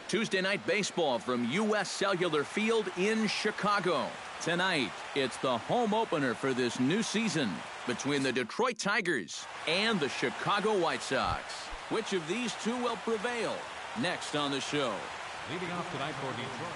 Tuesday night baseball from U.S. Cellular Field in Chicago. Tonight, it's the home opener for this new season between the Detroit Tigers and the Chicago White Sox. Which of these two will prevail? Next on the show. Leading off tonight for Detroit.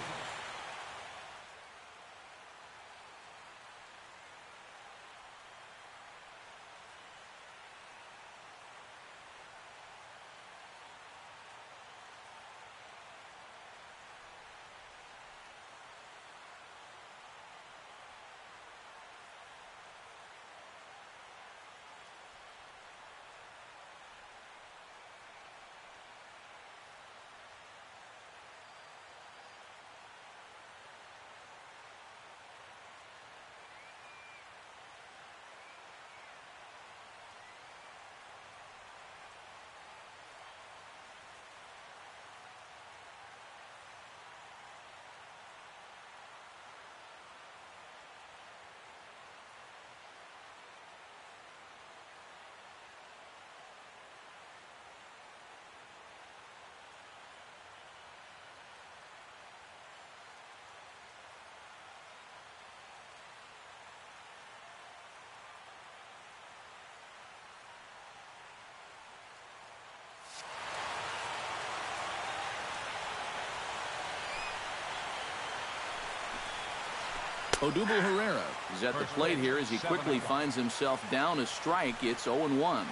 Odubel Herrera is at the plate here as he quickly finds himself down a strike. It's 0-1.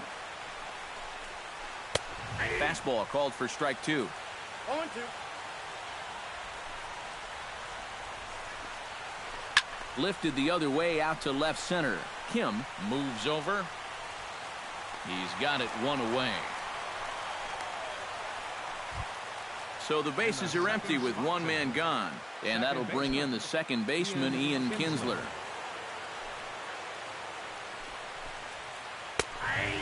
Fastball called for strike 2. 0-2. Lifted the other way out to left center. Kim moves over. He's got it one away. So the bases are empty with one man gone. And that'll bring in the second baseman, Ian Kinsler.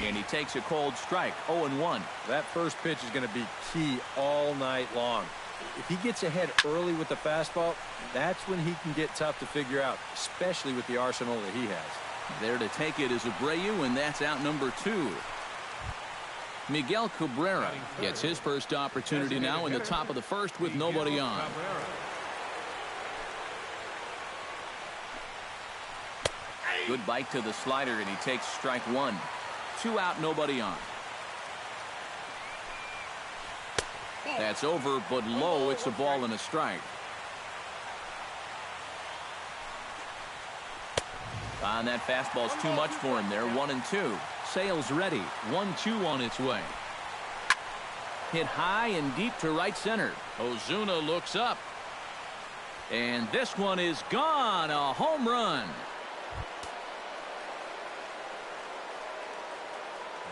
And he takes a cold strike, 0-1. That first pitch is going to be key all night long. If he gets ahead early with the fastball, that's when he can get tough to figure out, especially with the arsenal that he has. There to take it is Abreu, and that's out number 2. Miguel Cabrera gets his first opportunity now in the top of the first with nobody on. Good bite to the slider, and he takes strike 1. 2 out, nobody on. That's over, but low. It's a ball and a strike. And that fastball's too much for him there. 1-2. Sale's ready. 1-2 on its way. Hit high and deep to right center. Ozuna looks up. And this one is gone. A home run.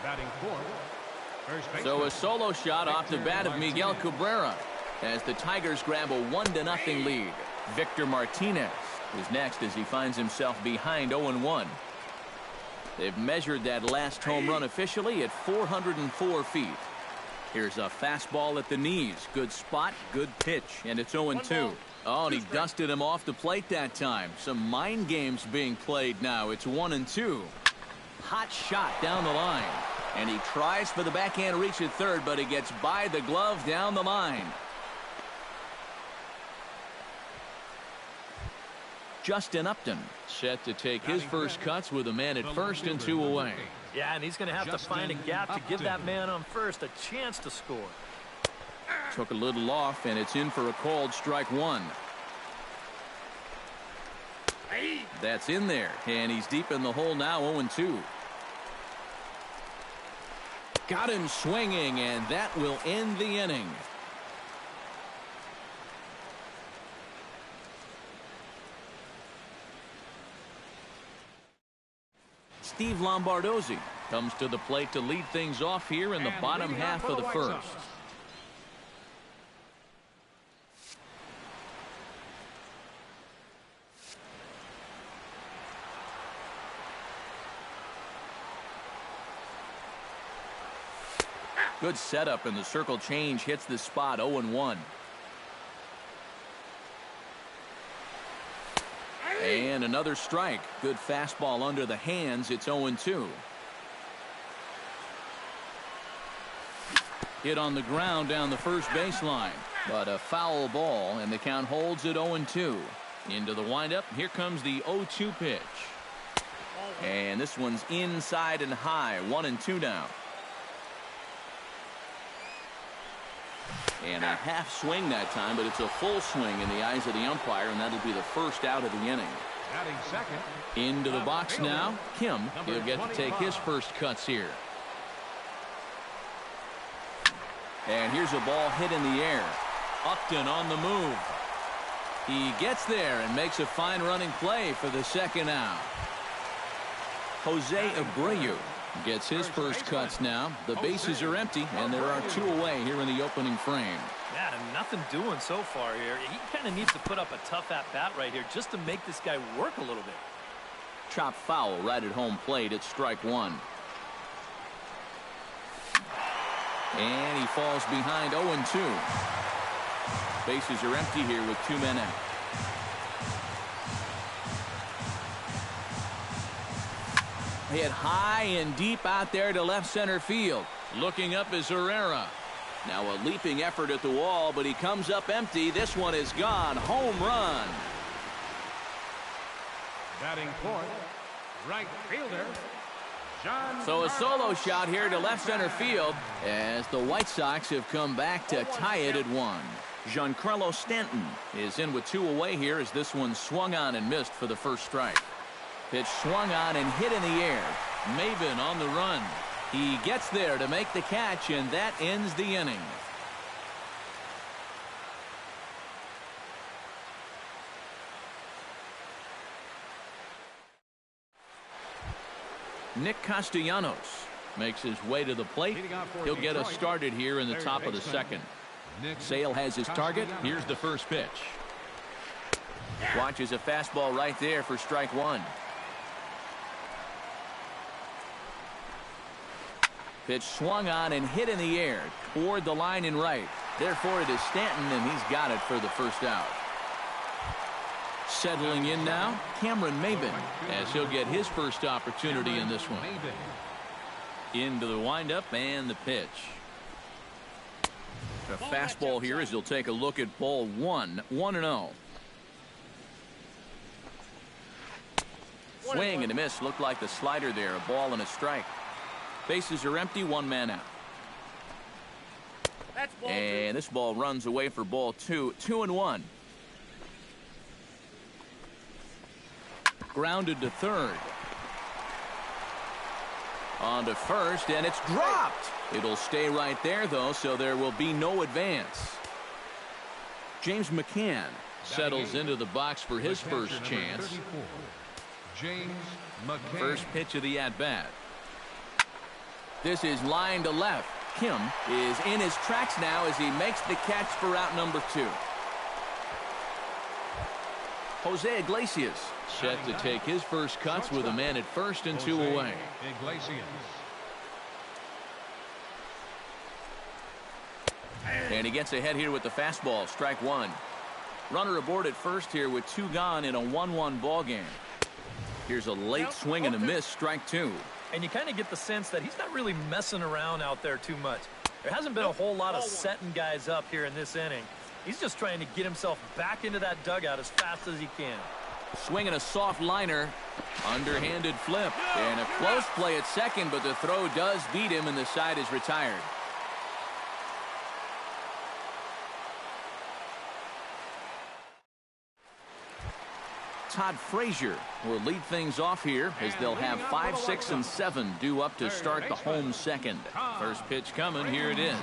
Batting fourth. So a solo shot off the bat of Miguel Cabrera as the Tigers grab a 1-0 lead. Victor Martinez is next as he finds himself behind 0-1. They've measured that last home run officially at 404 feet. Here's a fastball at the knees. Good spot, good pitch, and it's 0-2. Oh, and he dusted him off the plate that time. Some mind games being played now. It's 1-2. Hot shot down the line. And he tries for the backhand reach at third, but he gets by the glove down the line. Justin Upton set to take his first cuts with a man at first and 2 away. Yeah, and he's going to have to find a gap to give that man on first a chance to score. Took a little off, and it's in for a called strike 1. That's in there, and he's deep in the hole now, 0-2. Got him swinging, and that will end the inning. Steve Lombardozzi comes to the plate to lead things off here in the bottom half of the first. Good setup, and the circle change hits the spot. 0-1. And another strike. Good fastball under the hands. It's 0-2. Hit on the ground down the first baseline. But a foul ball, and the count holds at 0-2. Into the windup. Here comes the 0-2 pitch. And this one's inside and high. 1-2 now. And a half swing that time, but it's a full swing in the eyes of the umpire, and that'll be the first out of the inning. Batting second. Into the box now. Kim, he'll get to take his first cuts here. And here's a ball hit in the air. Upton on the move. He gets there and makes a fine running play for the second out. Jose Abreu gets his first cuts now. The bases are empty, and there are 2 away here in the opening frame. Yeah, nothing doing so far here. He kind of needs to put up a tough at-bat right here just to make this guy work a little bit. Chop foul right at home plate. It's strike 1. And he falls behind 0-2. Bases are empty here with 2 men out. Hit high and deep out there to left center field. Looking up is Herrera. Now a leaping effort at the wall, but he comes up empty. This one is gone. Home run. Batting fourth, right fielder, So a solo shot here to left center field as the White Sox have come back to tie it at 1. Giancarlo Stanton is in with 2 away here as this one swung on and missed for the first strike. Pitch swung on and hit in the air. Maven on the run. He gets there to make the catch, and that ends the inning. Nick Castellanos makes his way to the plate. He'll get us started here in the top of the second. Sale has his target. Here's the first pitch. Watches a fastball right there for strike 1. Pitch swung on and hit in the air toward the line and right. Therefore, it is Stanton, and he's got it for the first out. Settling in now, Cameron Maven, as he'll get his first opportunity in this one. Into the windup and the pitch. A fastball here as he'll take a look at ball 1. 1-0. Swing and a miss. Looked like the slider there. A ball and a strike. Bases are empty. 1 man out. And this ball runs away for ball 2. 2-1. Grounded to third. On to first, and it's dropped. It'll stay right there, though, so there will be no advance. James McCann settles into the box for his first chance. James McCann. First pitch of the at-bat. This is line to left. Kim is in his tracks now as he makes the catch for out number 2. Jose Iglesias set to take his first cuts with a man at first and 2 away. Iglesias. And he gets ahead here with the fastball. Strike 1. Runner aboard at first here with 2 gone in a 1-1 ball game. Here's a late swing and a miss. Strike 2. And you kind of get the sense that he's not really messing around out there too much. There hasn't been a whole lot of setting guys up here in this inning. He's just trying to get himself back into that dugout as fast as he can. Swinging a soft liner. Underhanded flip. And a close play at second, but the throw does beat him, and the side is retired. Todd Frazier will lead things off here as they'll have 5, 6, and 7 due up to start the home second. First pitch coming. Here it is.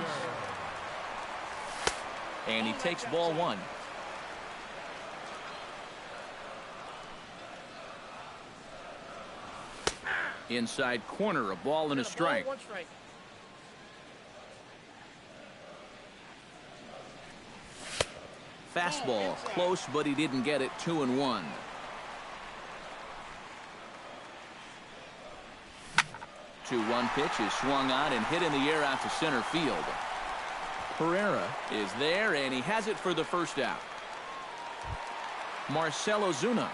And he takes ball 1. Inside corner, a ball and a strike. Fastball close, but he didn't get it. 2-1. 2-1 pitch is swung on and hit in the air out to center field. Herrera is there, and he has it for the first out. Marcell Ozuna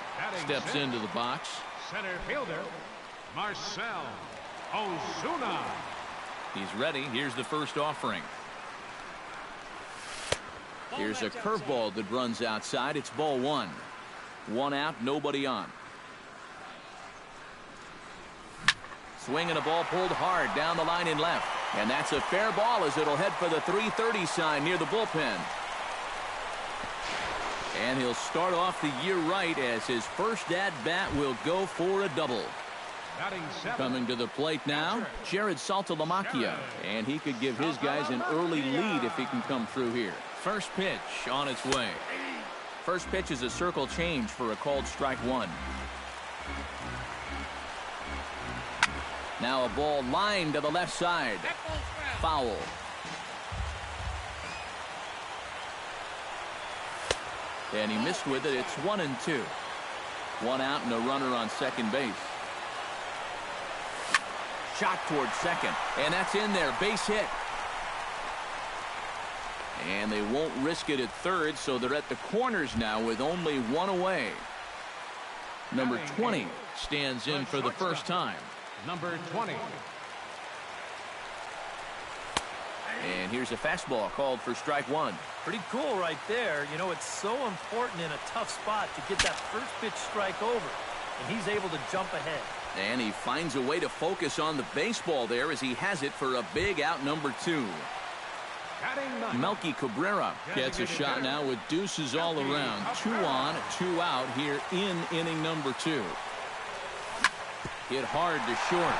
steps into the box. Center fielder, Marcell Ozuna. He's ready. Here's the first offering. Here's a curveball that runs outside. It's ball one. One out, nobody on. Swinging a ball pulled hard down the line and left. And that's a fair ball as it'll head for the 330 sign near the bullpen. And he'll start off the year right as his first at-bat will go for a double. Coming to the plate now, Jared Saltalamacchia. And he could give his guys an early lead if he can come through here. First pitch on its way. First pitch is a circle change for a called strike one. Now a ball lined to the left side. Foul. And he missed with it. It's 1-2. One out and a runner on second base. Shot towards second. And that's in there. Base hit. And they won't risk it at third, so they're at the corners now with only one away. Number 20 stands in for the first time. Number 20. And here's a fastball called for strike one. Pretty cool right there. You know, it's so important in a tough spot to get that first pitch strike over. And he's able to jump ahead. And he finds a way to focus on the baseball there as he has it for a big out number two. Melky Cabrera gets a shot now with deuces all around. 2 on, 2 out here in inning number 2. Hit hard to short.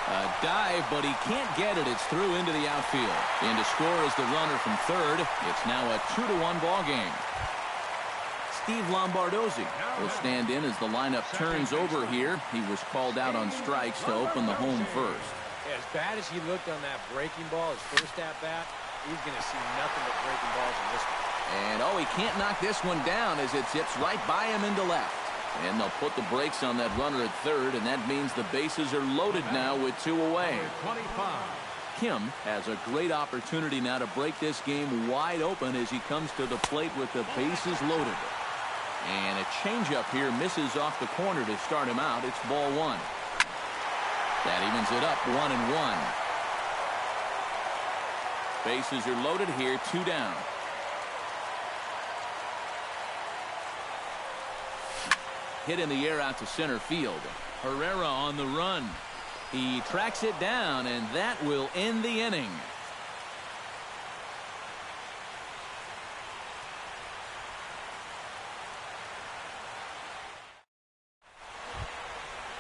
A dive, but he can't get it. It's through into the outfield. In to score is the runner from third. It's now a 2-1 ball game. Steve Lombardozzi will stand in as the lineup turns over here. He was called out on strikes to open the home first. As bad as he looked on that breaking ball, his first at-bat, he's going to see nothing but breaking balls in this one. And, oh, he can't knock this one down as it zips right by him into left. And they'll put the brakes on that runner at third, and that means the bases are loaded now with 2 away. Kim has a great opportunity now to break this game wide open as he comes to the plate with the bases loaded. And a changeup here misses off the corner to start him out. It's ball one. That evens it up 1-1. Bases are loaded here, 2 down. Hit in the air out to center field. Herrera on the run. He tracks it down, and that will end the inning.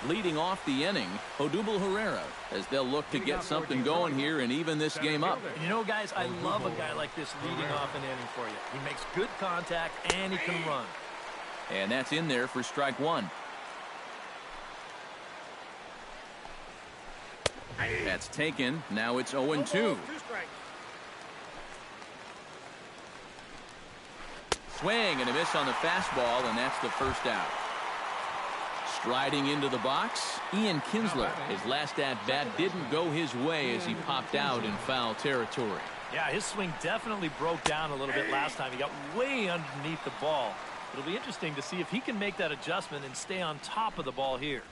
Leading off the inning, Odubel Herrera, as they'll look to get something going here and even this game up. And you know, guys, I love a guy like this leading off an inning for you. He makes good contact, and he can run. And that's in there for strike one. That's taken. Now it's 0-2. Swing and a miss on the fastball, and that's the first out. Striding into the box, Ian Kinsler. His last at-bat didn't go his way as he popped out in foul territory. Yeah, his swing definitely broke down a little bit last time. He got way underneath the ball. It'll be interesting to see if he can make that adjustment and stay on top of the ball here.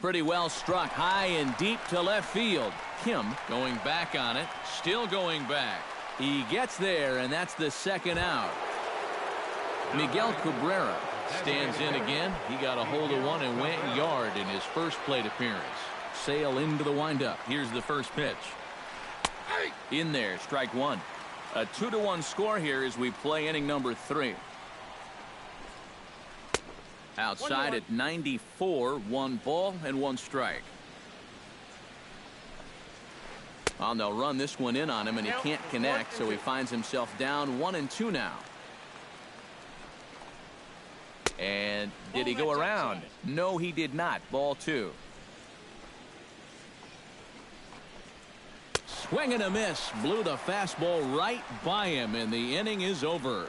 Pretty well struck high and deep to left field. Kim going back on it, still going back. He gets there, and that's the second out. Miguel Cabrera stands in again. He got a hold of one and went yard in his first plate appearance. Sail into the windup. Here's the first pitch. In there, strike one. A 2-1 score here as we play inning number 3. Outside at 94, 1 ball and 1 strike. Well, they'll run this one in on him, and he can't connect, so he finds himself down 1-2 now. And did he go around? No, he did not. Ball 2. Swing and a miss. Blew the fastball right by him, and the inning is over.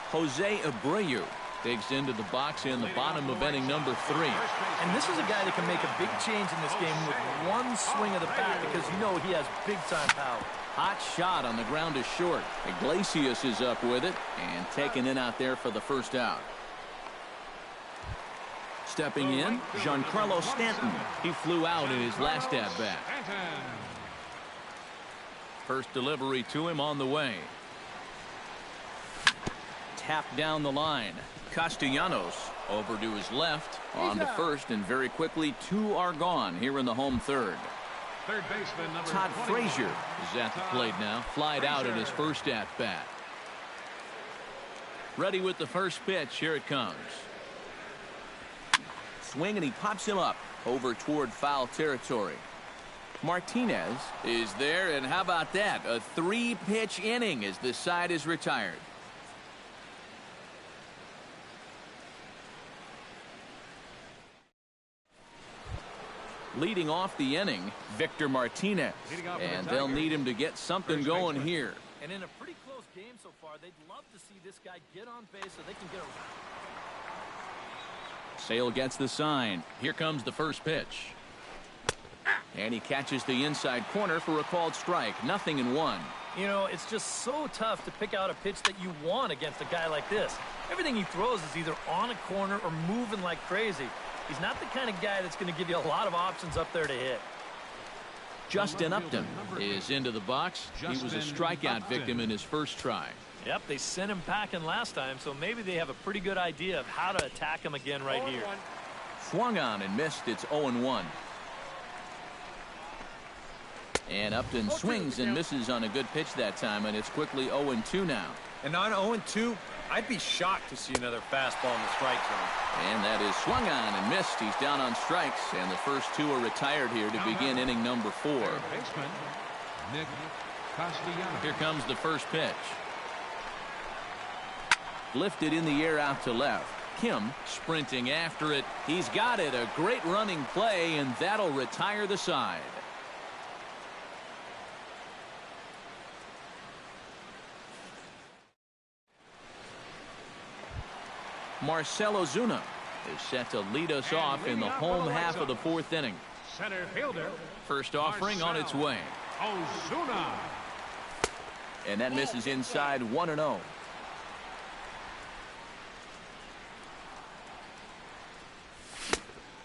Jose Abreu digs into the box in the bottom of inning number 3. And this is a guy that can make a big change in this game with one swing of the bat because you know he has big-time power. Hot shot on the ground to short. Iglesias is up with it and taken in out there for the first out. Stepping in, Giancarlo Stanton. He flew out in his last at-bat. First delivery to him on the way. Tapped down the line. Castellanos over to his left, on to first, and very quickly 2 are gone here in the home third. Third baseman number Todd 21. Frazier is at the plate now. Flied out in his first at-bat. Ready with the first pitch. Here it comes. Swing, and he pops him up over toward foul territory. Martinez is there, and how about that? A 3-pitch inning as the side is retired. Leading off the inning, Victor Martinez. And they'll need him to get something going here. And in a pretty close game so far, they'd love to see this guy get on base so they can get around. Sale gets the sign. Here comes the first pitch. And he catches the inside corner for a called strike. 0-1. You know, it's just so tough to pick out a pitch that you want against a guy like this. Everything he throws is either on a corner or moving like crazy. He's not the kind of guy that's going to give you a lot of options up there to hit. Justin Upton is into the box. He was a strikeout victim in his first try. Yep, they sent him packing last time, so maybe they have a pretty good idea of how to attack him again right here. Swung on and missed. It's 0-1. And Upton swings and misses on a good pitch that time, and it's quickly 0-2 now. And on 0-2, I'd be shocked to see another fastball in the strike zone. And that is swung on and missed. He's down on strikes, and the first 2 are retired here to begin inning number 4. Third baseman Nick Castellanos. Here comes the first pitch. Lifted in the air out to left. Kim sprinting after it. He's got it. A great running play, and that'll retire the side. Marcell Ozuna is set to lead us off in the home half of the 4th inning. Center fielder. First offering on its way. Ozuna. And that misses inside 1-0.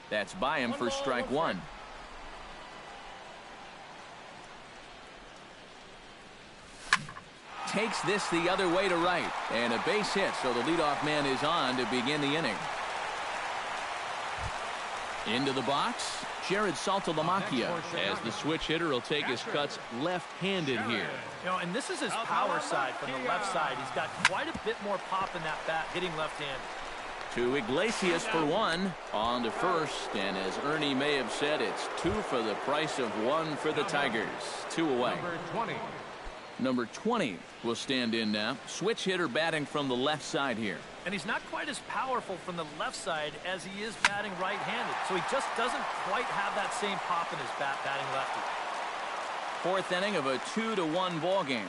That's by him for strike 1. Takes this the other way to right, and a base hit, so the leadoff man is on to begin the inning. Into the box, Jared Saltalamacchia, as the switch hitter will take his cuts left-handed here. You know, and this is his power side from the left side. He's got quite a bit more pop in that bat, hitting left-handed. To Iglesias for 1, on to first, and as Ernie may have said, it's 2 for the price of 1 for the Tigers. 2 away. Number 20. Number 20 will stand in now. Switch hitter batting from the left side here. And he's not quite as powerful from the left side as he is batting right-handed. So he just doesn't quite have that same pop in his bat batting lefty. 4th inning of a 2-1 ball game.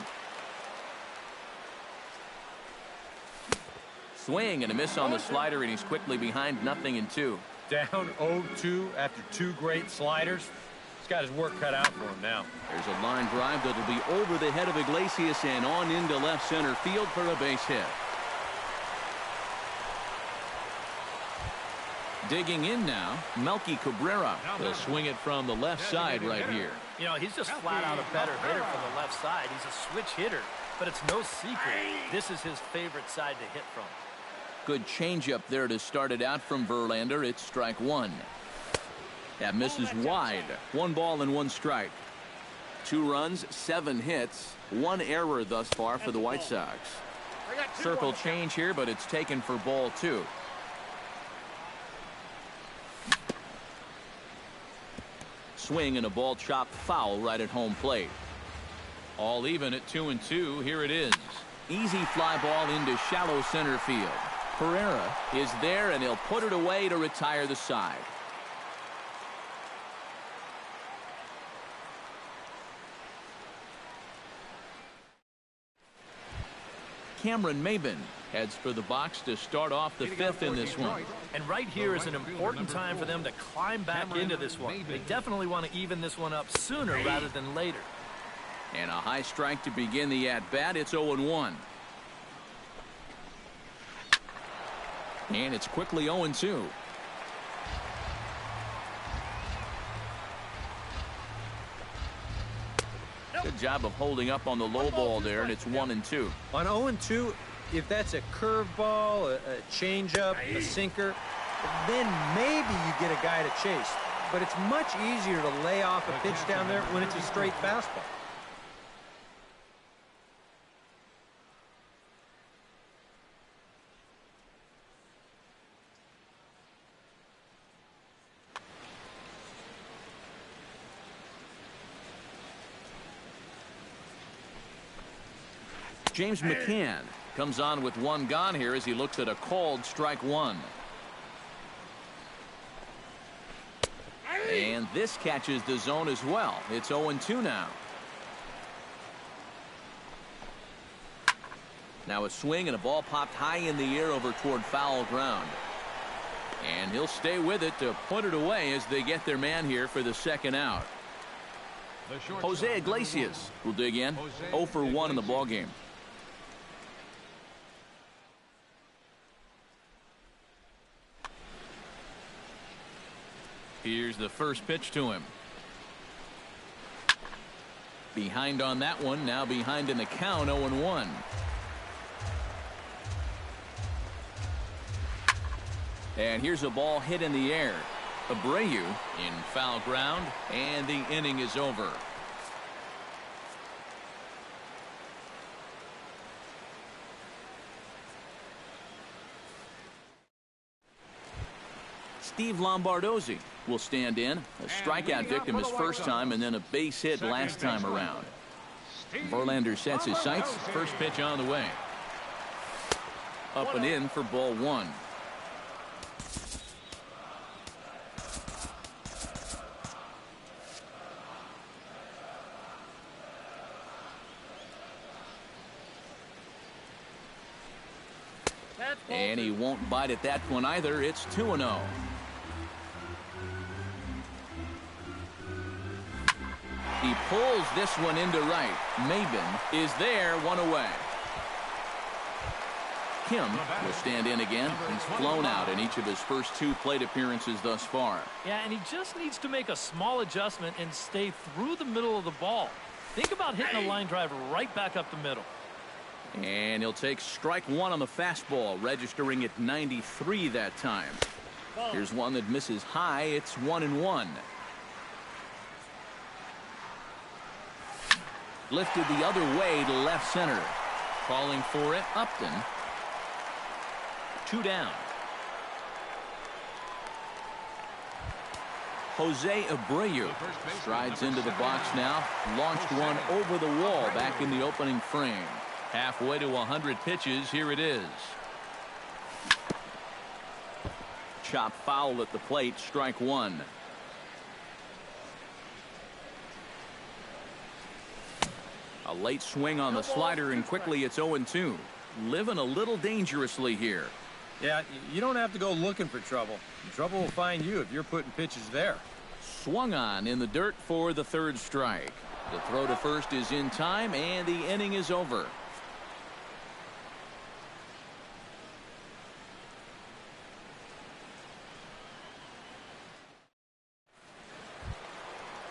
Swing and a miss on the slider, and he's quickly behind 0-2. Down 0-2 after 2 great sliders. He's got his work cut out for him now. There's a line drive that'll be over the head of Iglesias and on into left center field for a base hit. Digging in now, Melky Cabrera will swing it from the left side right here. You know, he's just flat out a better hitter from the left side. He's a switch hitter, but it's no secret this is his favorite side to hit from. Good changeup there to start it out from Verlander. It's strike 1. That misses wide. 1 ball and 1 strike. 2 runs, 7 hits, 1 error thus far for the White Sox. Circle change here, but it's taken for ball 2. Swing and a ball chopped foul right at home plate. All even at 2-2. Here it is. Easy fly ball into shallow center field. Pereira is there, and he'll put it away to retire the side. Cameron Maybin heads for the box to start off the 5th in this one. And right here is an important time for them to climb back into this one. They definitely want to even this one up sooner rather than later. And a high strike to begin the at-bat. It's 0-1. And it's quickly 0-2. Good job of holding up on the low ball there, and it's 1-2. On 0-2, if that's a curveball, a changeup, a sinker, then maybe you get a guy to chase. But it's much easier to lay off a pitch down there when it's a straight fastball. James McCann comes on with one gone here as he looks at a called strike one. And this catches the zone as well. It's 0-2 now. Now a swing and a ball popped high in the air over toward foul ground. And he'll stay with it to put it away as they get their man here for the second out. Jose Iglesias will dig in. 0 for 1 in the ballgame. Here's the first pitch to him. Behind on that one. Now behind in the count. 0-1. And here's a ball hit in the air. Abreu in foul ground, and the inning is over. Steve Lombardozzi will stand in. A strikeout victim his first time, and then a base hit last time around. Verlander sets his sights. First pitch on the way. Up and in for ball one. And he won't bite at that one either. It's 2-0. He pulls this one into right. Maben is there, one away. Kim will stand in again. He's flown out in each of his first 2 plate appearances thus far. Yeah, and he just needs to make a small adjustment and stay through the middle of the ball. Think about hitting a line drive right back up the middle. And he'll take strike one on the fastball, registering at 93 that time. Here's one that misses high. It's 1-1. Lifted the other way to left center. Calling for it, Upton. 2 down. Jose Abreu strides into the box now. Launched one over the wall back in the opening frame. Halfway to 100 pitches. Here it is. Chop foul at the plate. Strike one. A late swing on the slider, and quickly it's 0-2. Living a little dangerously here. Yeah, you don't have to go looking for trouble. Trouble will find you if you're putting pitches there. Swung on in the dirt for the third strike. The throw to first is in time, and the inning is over.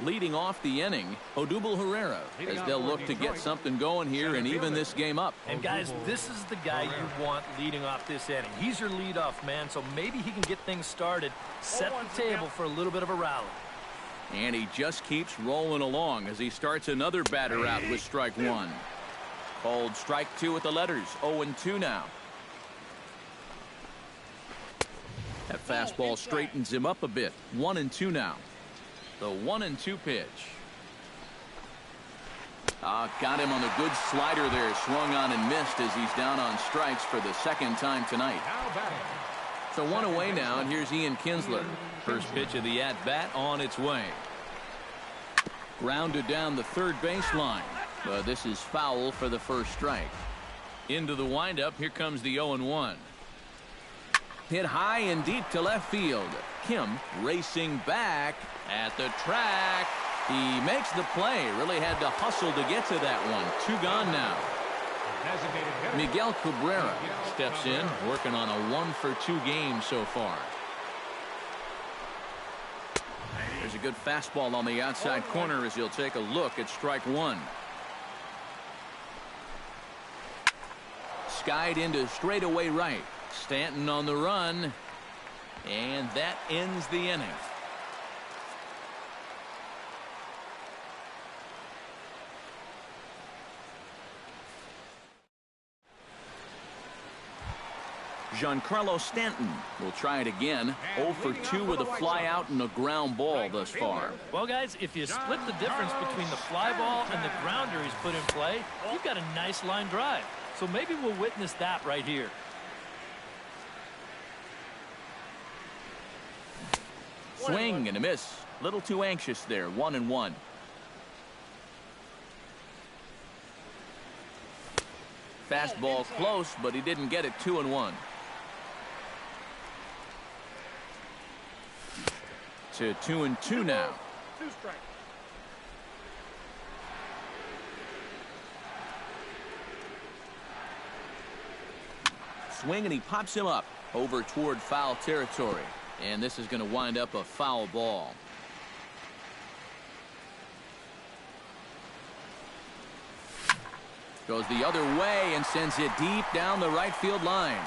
Leading off the inning, Odubel Herrera, as they'll look to get something going here and even this game up. And guys, this is the guy you want leading off this inning. He's your leadoff man, so maybe he can get things started, set the table for a little bit of a rally. And he just keeps rolling along as he starts another batter out with strike one. Called strike two with the letters. 0-2 now. That fastball straightens him up a bit. 1-2 now. The 1-2 pitch. Got him on the good slider there. Swung on and missed as he's down on strikes for the second time tonight. So one away now, and here's Ian Kinsler. First pitch of the at-bat on its way. Grounded down the third baseline. This is foul for the first strike. Into the windup. Here comes the 0-1. Hit high and deep to left field. Kim racing back at the track. He makes the play. Really had to hustle to get to that one. 2 gone now. Miguel Cabrera steps in, working on a 1-for-2 game so far. There's a good fastball on the outside corner as he'll take a look at strike one. skied into straightaway right. Stanton on the run. And that ends the inning. Giancarlo Stanton will try it again. 0 for 2 with a fly out and a ground ball thus far. Well, guys, if you split the difference between the fly ball and the grounder he's put in play, you've got a nice line drive. So maybe we'll witness that right here. Swing and a miss. Little too anxious there. 1-1. Fastball close, but he didn't get it. 2-1. To 2-2 now. Two strikes. Swing and he pops him up over toward foul territory. And this is going to wind up a foul ball. Goes the other way and sends it deep down the right field line.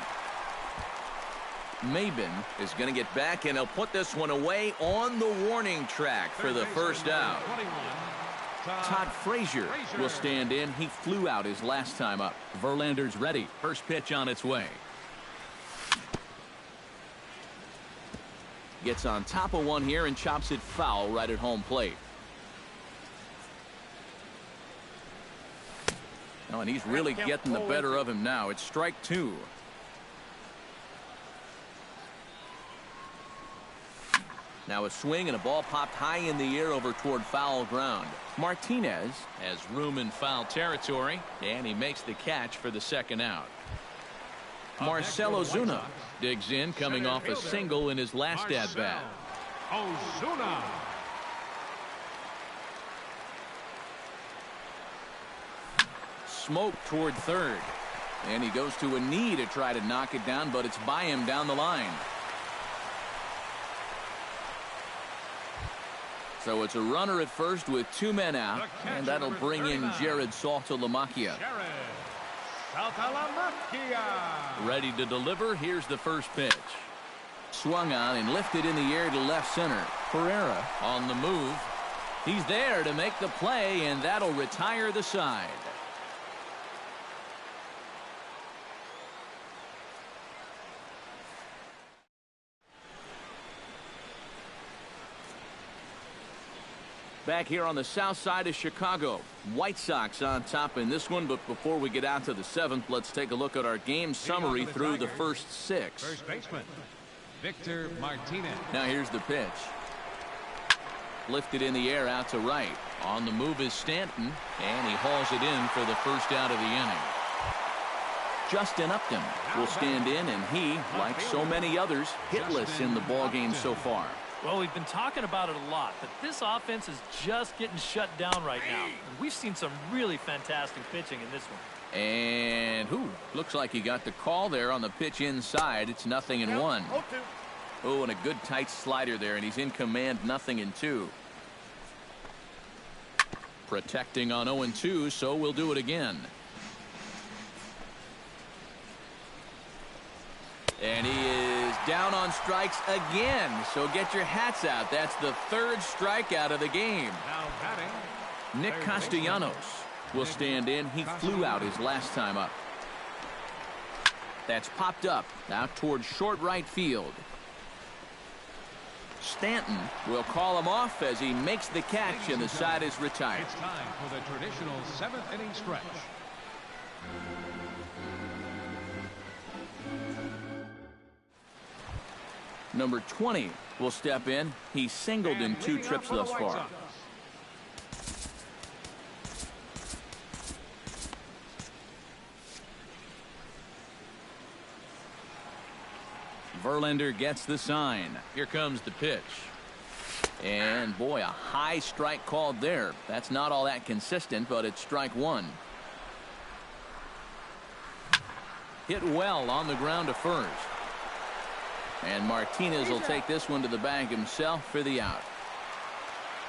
Maben is going to get back, and he'll put this one away on the warning track for the first out. Todd Frazier will stand in. He flew out his last time up. Verlander's ready. First pitch on its way. Gets on top of one here and chops it foul right at home plate. Oh, and he's really getting the better of him now. It's strike 2. Now a swing and a ball popped high in the air over toward foul ground. Martinez has room in foul territory, and he makes the catch for the second out. Marcell Ozuna digs in, coming off a single in his last at-bat. Ozuna. Smoke toward third. And he goes to a knee to try to knock it down, but it's by him down the line. So it's a runner at first with 2 men out, and that'll bring in Jared Saltalamacchia. Ready to deliver. Here's the first pitch. Swung on and lifted in the air to left center. Pereira on the move. He's there to make the play, and that'll retire the side. Back here on the south side of Chicago, White Sox on top in this one. But before we get out to the 7th, let's take a look at our game summary through the first 6. First baseman, Victor Martinez. Now here's the pitch. Lifted in the air out to right. On the move is Stanton, and he hauls it in for the first out of the inning. Justin Upton will stand in, and he, like so many others, hitless in the ballgame so far. Well, we've been talking about it a lot, but this offense is just getting shut down right now. And we've seen some really fantastic pitching in this one. And looks like he got the call there on the pitch inside. It's 0-1. Oh, and a good tight slider there, and he's in command. 0-2. Protecting on 0-2, so we'll do it again. And he is down on strikes again. So get your hats out. That's the 3rd strikeout of the game. Now batting, Nick Castellanos will stand in. He flew out his last time up. That's popped up out towards short right field. Stanton will call him off as he makes the catch, and the side is retired. it's time for the traditional 7th inning stretch. Number 20 will step in. He's singled in 2 trips thus far. Verlander gets the sign. Here comes the pitch. And boy, a high strike called there. That's not all that consistent, but it's strike 1. Hit well on the ground to first. And Martinez will take this one to the bag himself for the out.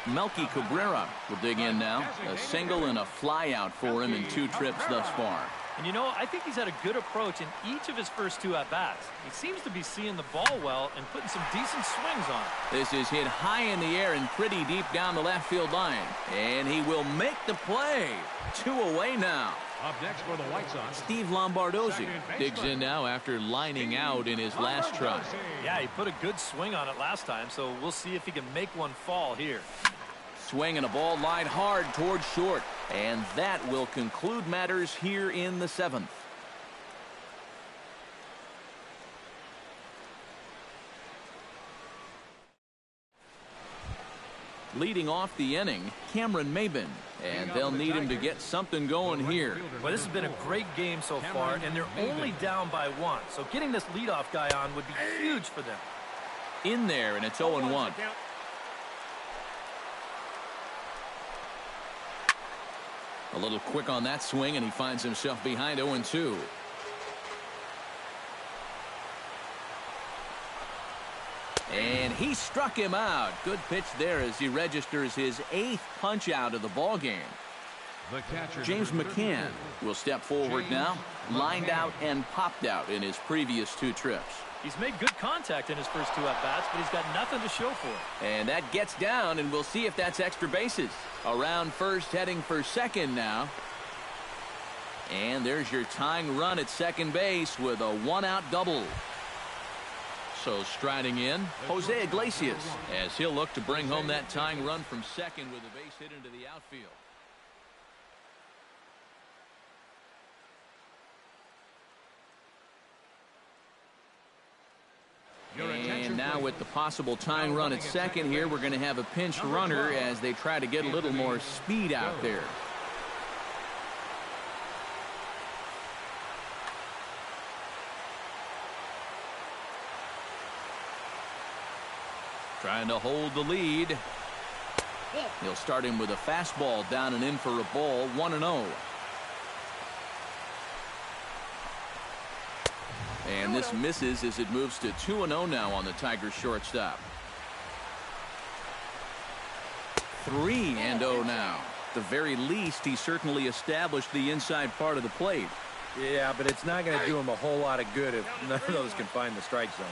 Melky Cabrera will dig in now. A single and a fly out for him in 2 trips thus far. And you know, I think he's had a good approach in each of his first 2 at-bats. He seems to be seeing the ball well and putting some decent swings on it. This is hit high in the air and pretty deep down the left field line. And he will make the play. 2 away now. Up next for the White Sox, Steve Lombardozzi digs in now after lining out in his last try. Yeah, he put a good swing on it last time, so we'll see if he can make one fall here. Swinging a ball line hard towards short. And that will conclude matters here in the 7th. Leading off the inning, Cameron Maben. And they'll need him to get something going here. Well, this has been a great game so far, and they're only down by 1. So getting this leadoff guy on would be huge for them. In there, and it's 0-1. A little quick on that swing, and he finds himself behind 0-2. And he struck him out. Good pitch there as he registers his 8th punch out of the ball game. James McCann will step forward now. Lined out and popped out in his previous 2 trips. He's made good contact in his first 2 at-bats, but he's got nothing to show for it. And that gets down, and we'll see if that's extra bases. Around first, heading for second now. And there's your tying run at second base with a 1-out double. So striding in, Jose Iglesias, as he'll look to bring home that tying run from second with a base hit into the outfield. And now with the possible tying run at second here, we're going to have a pinch runner as they try to get a little more speed out there. Trying to hold the lead. He'll start him with a fastball down and in for a ball, 1-0. And this misses as it moves to 2-0 now on the Tigers shortstop. 3-0 now. At the very least, he certainly established the inside part of the plate. Yeah, but it's not going to do him a whole lot of good if none of those can find the strike zone.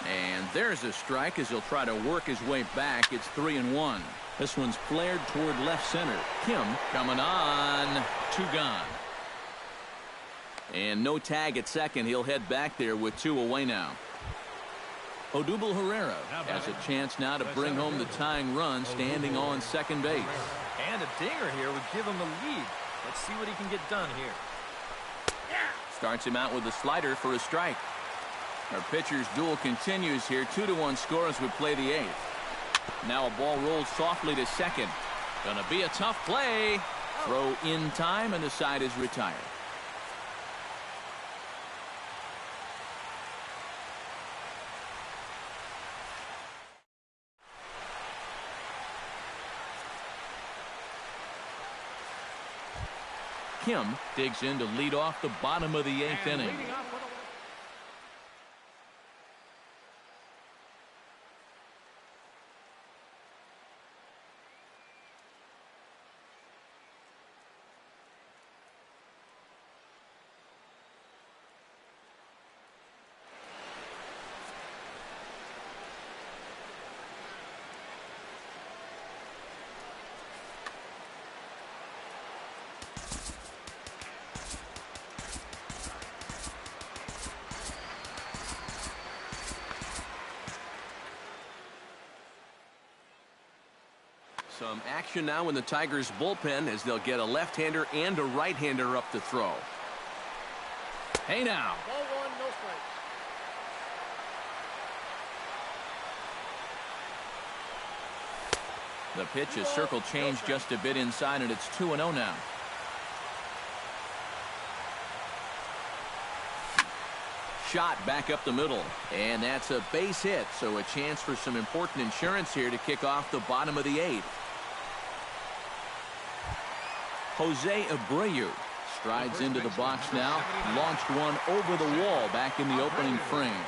And there's a strike as he'll try to work his way back. It's 3-1. This one's flared toward left center. Kim coming on. 2 gone. And no tag at second. He'll head back there with 2 away now. Odubel Herrera has a chance now to bring home the tying run standing on second base. And a dinger here would give him a lead. Let's see what he can get done here. Starts him out with a slider for a strike. Our pitcher's duel continues here. 2-1 score as we play the 8th. Now a ball rolls softly to second. Gonna be a tough play. Throw in time, and the side is retired. Kim digs in to lead off the bottom of the 8th inning. Some action now in the Tigers bullpen as they'll get a left-hander and a right-hander up to throw. Hey now. Ball 1, no strikes. The pitch is circle changed just a bit inside, and it's 2-0 now. Shot back up the middle, and that's a base hit, so a chance for some important insurance here to kick off the bottom of the 8th. Jose Abreu strides into the box now, launched one over the wall back in the opening frame.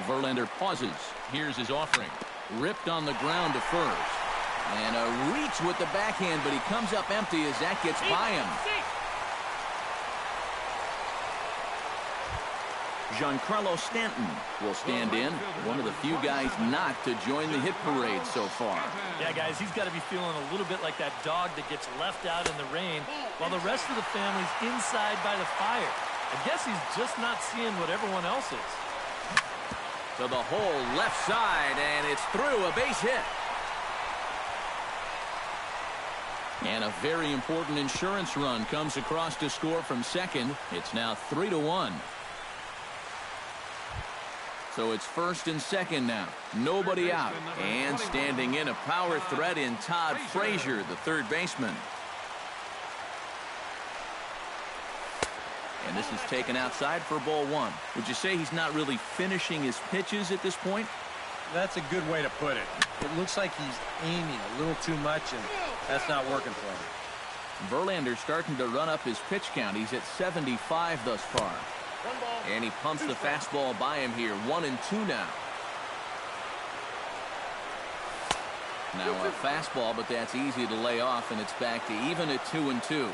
Verlander pauses. Here's his offering. Ripped on the ground to first. And a reach with the backhand, but he comes up empty as that gets by him. Giancarlo Stanton will stand in, one of the few guys not to join the hit parade so far. Yeah, guys, he's got to be feeling a little bit like that dog that gets left out in the rain while the rest of the family's inside by the fire. I guess he's just not seeing what everyone else is. To the hole left side, and it's through, a base hit. And a very important insurance run comes across to score from second. It's now 3-1. So it's first and second now. Nobody out. And standing in a power threat in Todd Frazier, the third baseman. And this is taken outside for ball one. Would you say he's not really finishing his pitches at this point? That's a good way to put it. It looks like he's aiming a little too much, and that's not working for him. Verlander's starting to run up his pitch count. He's at 75 thus far. And he pumps the fastball by him here. 1-2 now. Now a fastball, but that's easy to lay off, and it's back to even at 2-2.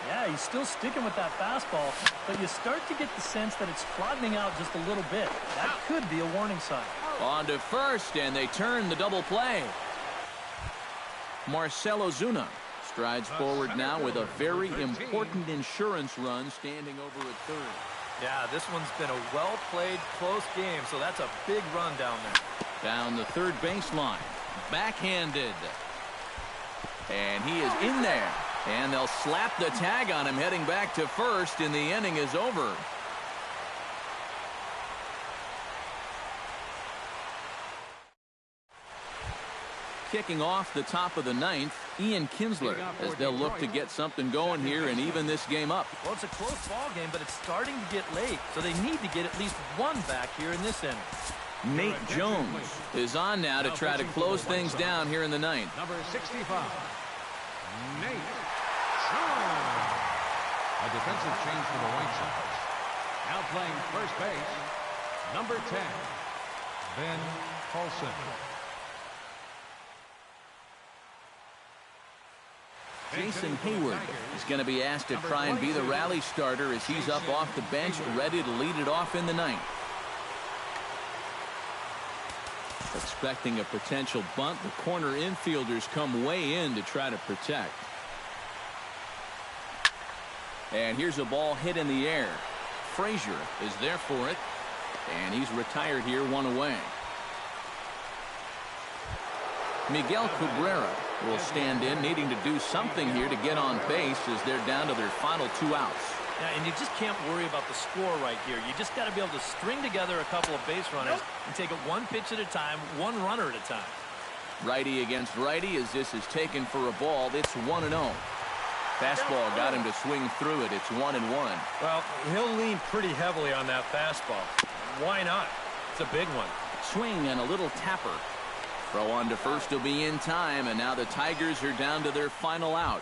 Yeah, he's still sticking with that fastball, but you start to get the sense that it's flattening out just a little bit. That could be a warning sign. On to first, and they turn the double play. Marcell Ozuna strides forward now with a very important insurance run standing over at third. Yeah, this one's been a well-played, close game, so that's a big run down there. Down the third baseline. Backhanded. And he is in there. And they'll slap the tag on him heading back to first, and the inning is over. Kicking off the top of the ninth, Ian Kinsler, as they'll look to get something going here and even this game up. Well, it's a close ball game, but it's starting to get late, so they need to get at least one back here in this inning. Nate Jones is on now to try to close things down here in the ninth. Number 65, Nate Jones. A defensive change for the White Sox. Now playing first base, number 10, Ben Paulson. Jason Hayward is going to be asked to try and be the rally starter as he's up off the bench, ready to lead it off in the ninth. Expecting a potential bunt, the corner infielders come way in to try to protect. And here's a ball hit in the air. Frazier is there for it, and he's retired here, one away. Miguel Cabrera will stand in, needing to do something here to get on base as they're down to their final two outs. Yeah, and you just can't worry about the score right here. You just got to be able to string together a couple of base runners and take it one pitch at a time, one runner at a time. Righty against righty as this is taken for a ball. It's 1-0. Fastball got him to swing through it. It's 1-1. Well, he'll lean pretty heavily on that fastball. Why not? It's a big one. Swing and a little tapper. Throw on to first will be in time, and now the Tigers are down to their final out.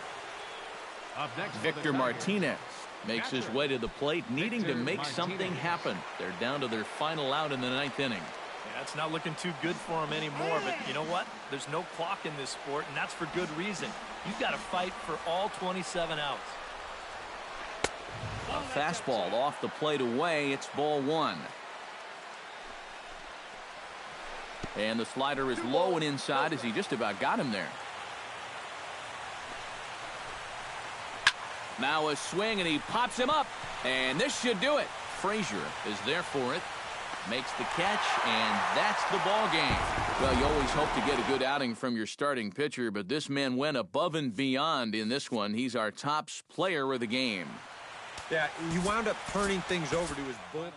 Up next, Victor Martinez makes his way to the plate, needing to make something happen. They're down to their final out in the ninth inning. Yeah, it's not looking too good for him anymore, but you know what? There's no clock in this sport, and that's for good reason. You've got to fight for all 27 outs. A fastball off the plate away. It's ball one. And the slider is low and inside as he just about got him there. Now a swing, and he pops him up. And this should do it. Frazier is there for it. Makes the catch, and that's the ball game. Well, you always hope to get a good outing from your starting pitcher, but this man went above and beyond in this one. He's our top player of the game. Yeah, he wound up turning things over to his bullpen.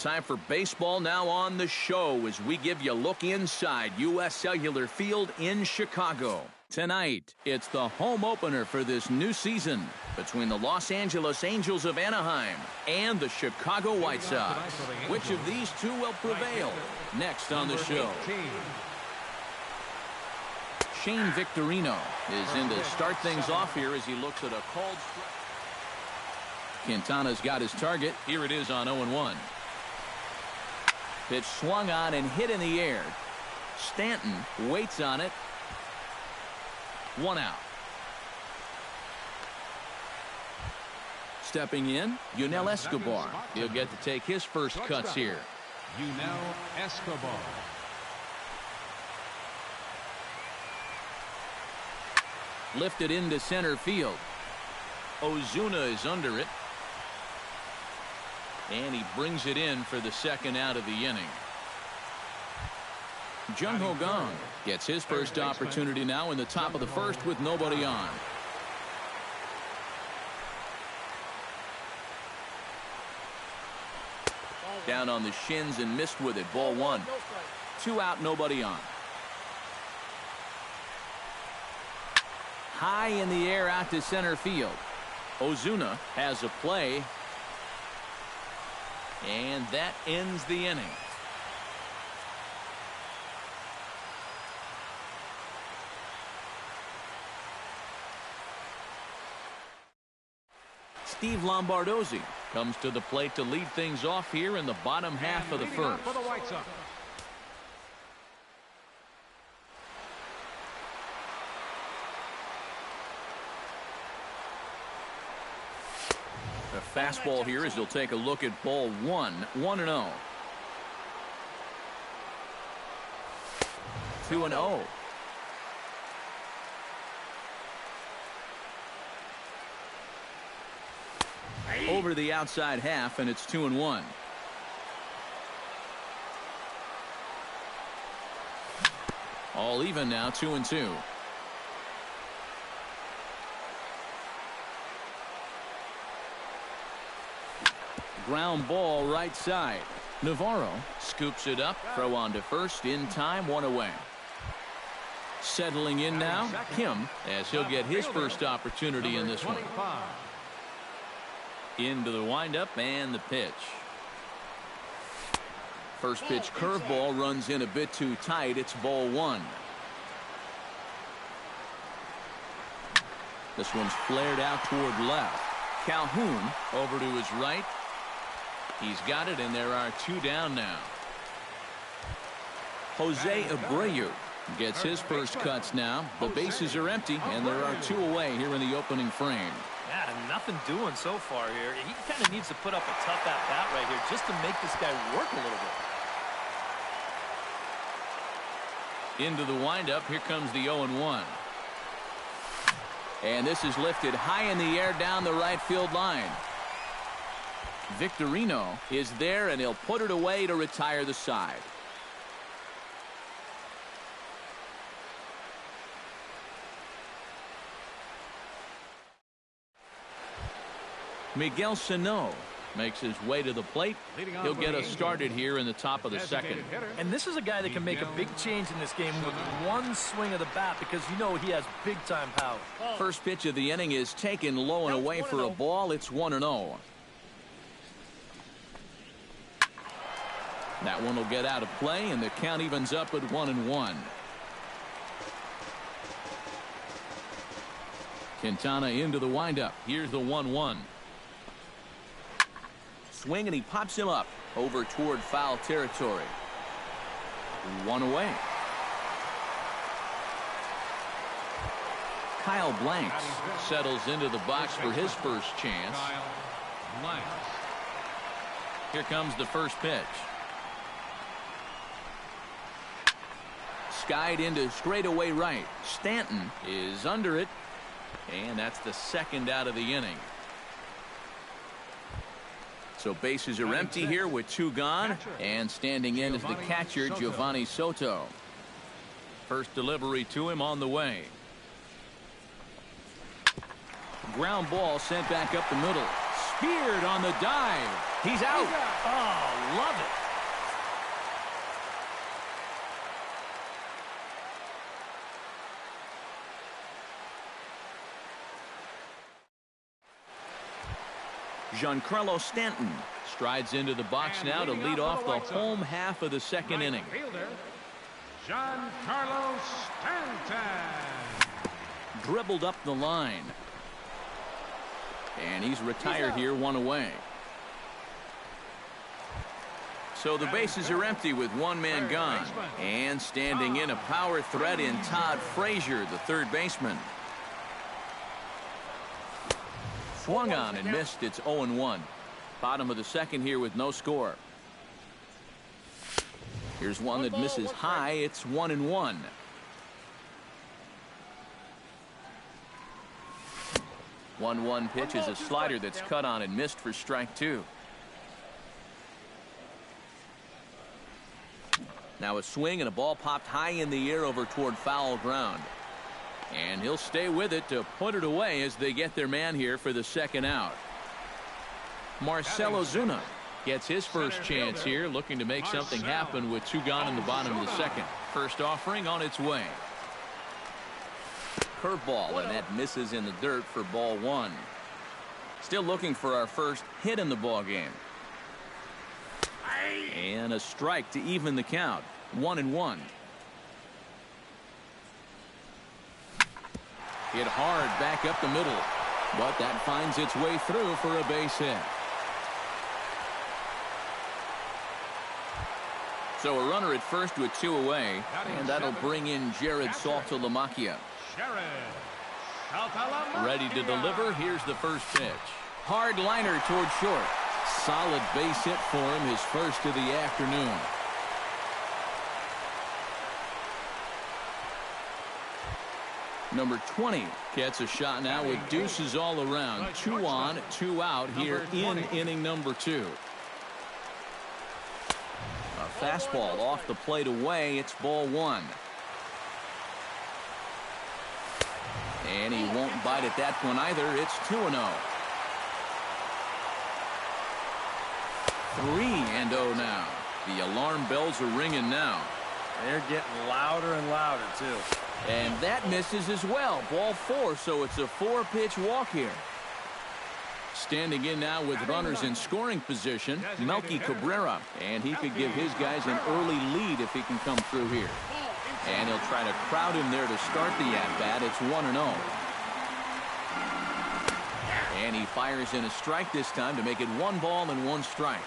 Time for baseball now on the show as we give you a look inside U.S. Cellular Field in Chicago. Tonight, it's the home opener for this new season between the Los Angeles Angels of Anaheim and the Chicago White Sox. Which of these two will prevail? Next on the show. Shane Victorino is in to start things off here as he looks at a called strike. Quintana's got his target. Here it is on 0-1. Pitch swung on and hit in the air. Stanton waits on it. 1 out. Stepping in, Yunel Escobar. He'll get to take his first cuts here. Yunel Escobar. Lifted into center field. Ozuna is under it. And he brings it in for the second out of the inning. Jung Ho Gong gets his first opportunity now in the top of the first with nobody on. Down on the shins and missed with it. Ball 1. 2 out, nobody on. High in the air out to center field. Ozuna has a play. And that ends the inning. Steve Lombardozzi comes to the plate to lead things off here in the bottom half of the first. For the White Sox. A fastball here as he'll take a look at ball 1. 1-0. 2-0. Over the outside half, and it's 2-1. All even now, 2-2. Ground ball right side. Navarro scoops it up. Throw on to first in time. 1 away. Settling in now, Kim, as he'll get his first opportunity in this one. Into the windup and the pitch. First pitch curveball runs in a bit too tight. It's ball 1. This one's flared out toward left. Calhoun over to his right. He's got it, and there are 2 down now. Jose Abreu gets his first cuts now. The bases are empty, and there are 2 away here in the opening frame. Yeah, nothing doing so far here. He kind of needs to put up a tough at-bat right here just to make this guy work a little bit. Into the windup. Here comes the 0-1. And this is lifted high in the air down the right field line. Victorino is there, and he'll put it away to retire the side. Miguel Sano makes his way to the plate. He'll get us started here in the top of the second. And this is a guy that can make a big change in this game with one swing of the bat because you know he has big-time power. First pitch of the inning is taken low and away for a ball. It's 1-0. That one will get out of play, and the count evens up at 1-1. Quintana into the windup. Here's the 1-1. Swing, and he pops him up over toward foul territory. 1 away. Kyle Blanks settles into the box for his first chance. Here comes the first pitch. Skied into straightaway right. Stanton is under it, and that's the second out of the inning. So bases are empty here with 2 gone, and standing in is the catcher, Giovanni Soto. First delivery to him on the way. Ground ball sent back up the middle. disappeared on the dive. He's out. Oh, love it. Giancarlo Stanton strides into the box now to lead off the home half of the second inning. Fielder, Giancarlo Stanton. Dribbled up the line. And he's retired here, one away. So the bases are empty with one man gone. And standing in a power threat in Todd Frazier, the third baseman. Swung on and missed. It's 0-1. Bottom of the second here with no score. Here's one that misses high. It's 1-1. One pitch is a slider that's cut on and missed for strike two. Now a swing and a ball popped high in the air over toward foul ground. And he'll stay with it to put it away as they get their man here for the second out. Marcell Ozuna gets his first chance here, looking to make something happen with two gone in the bottom of the second. First offering on its way. Curveball, and that misses in the dirt for ball one. Still looking for our first hit in the ball game. And a strike to even the count. 1-1. Hit hard back up the middle, but that finds its way through for a base hit. So a runner at first with two away, and that'll bring in Jared Saltalamacchia. Ready to deliver. Here's the first pitch. Hard liner toward short. Solid base hit for him, his first of the afternoon. Number 20 gets a shot now with deuces all around. 2 on, 2 out here in inning number 2. A fastball off the plate away. It's ball one. And he won't bite at that one either. It's 2-0. 3-0 now. The alarm bells are ringing now. They're getting louder and louder, too. And that misses as well. Ball four, so it's a 4-pitch walk here. Standing in now with runners in scoring position, Melky Cabrera. And he could give his guys an early lead if he can come through here. And he'll try to crowd him there to start the at-bat. It's 1-0. And he fires in a strike this time to make it 1 ball and 1 strike.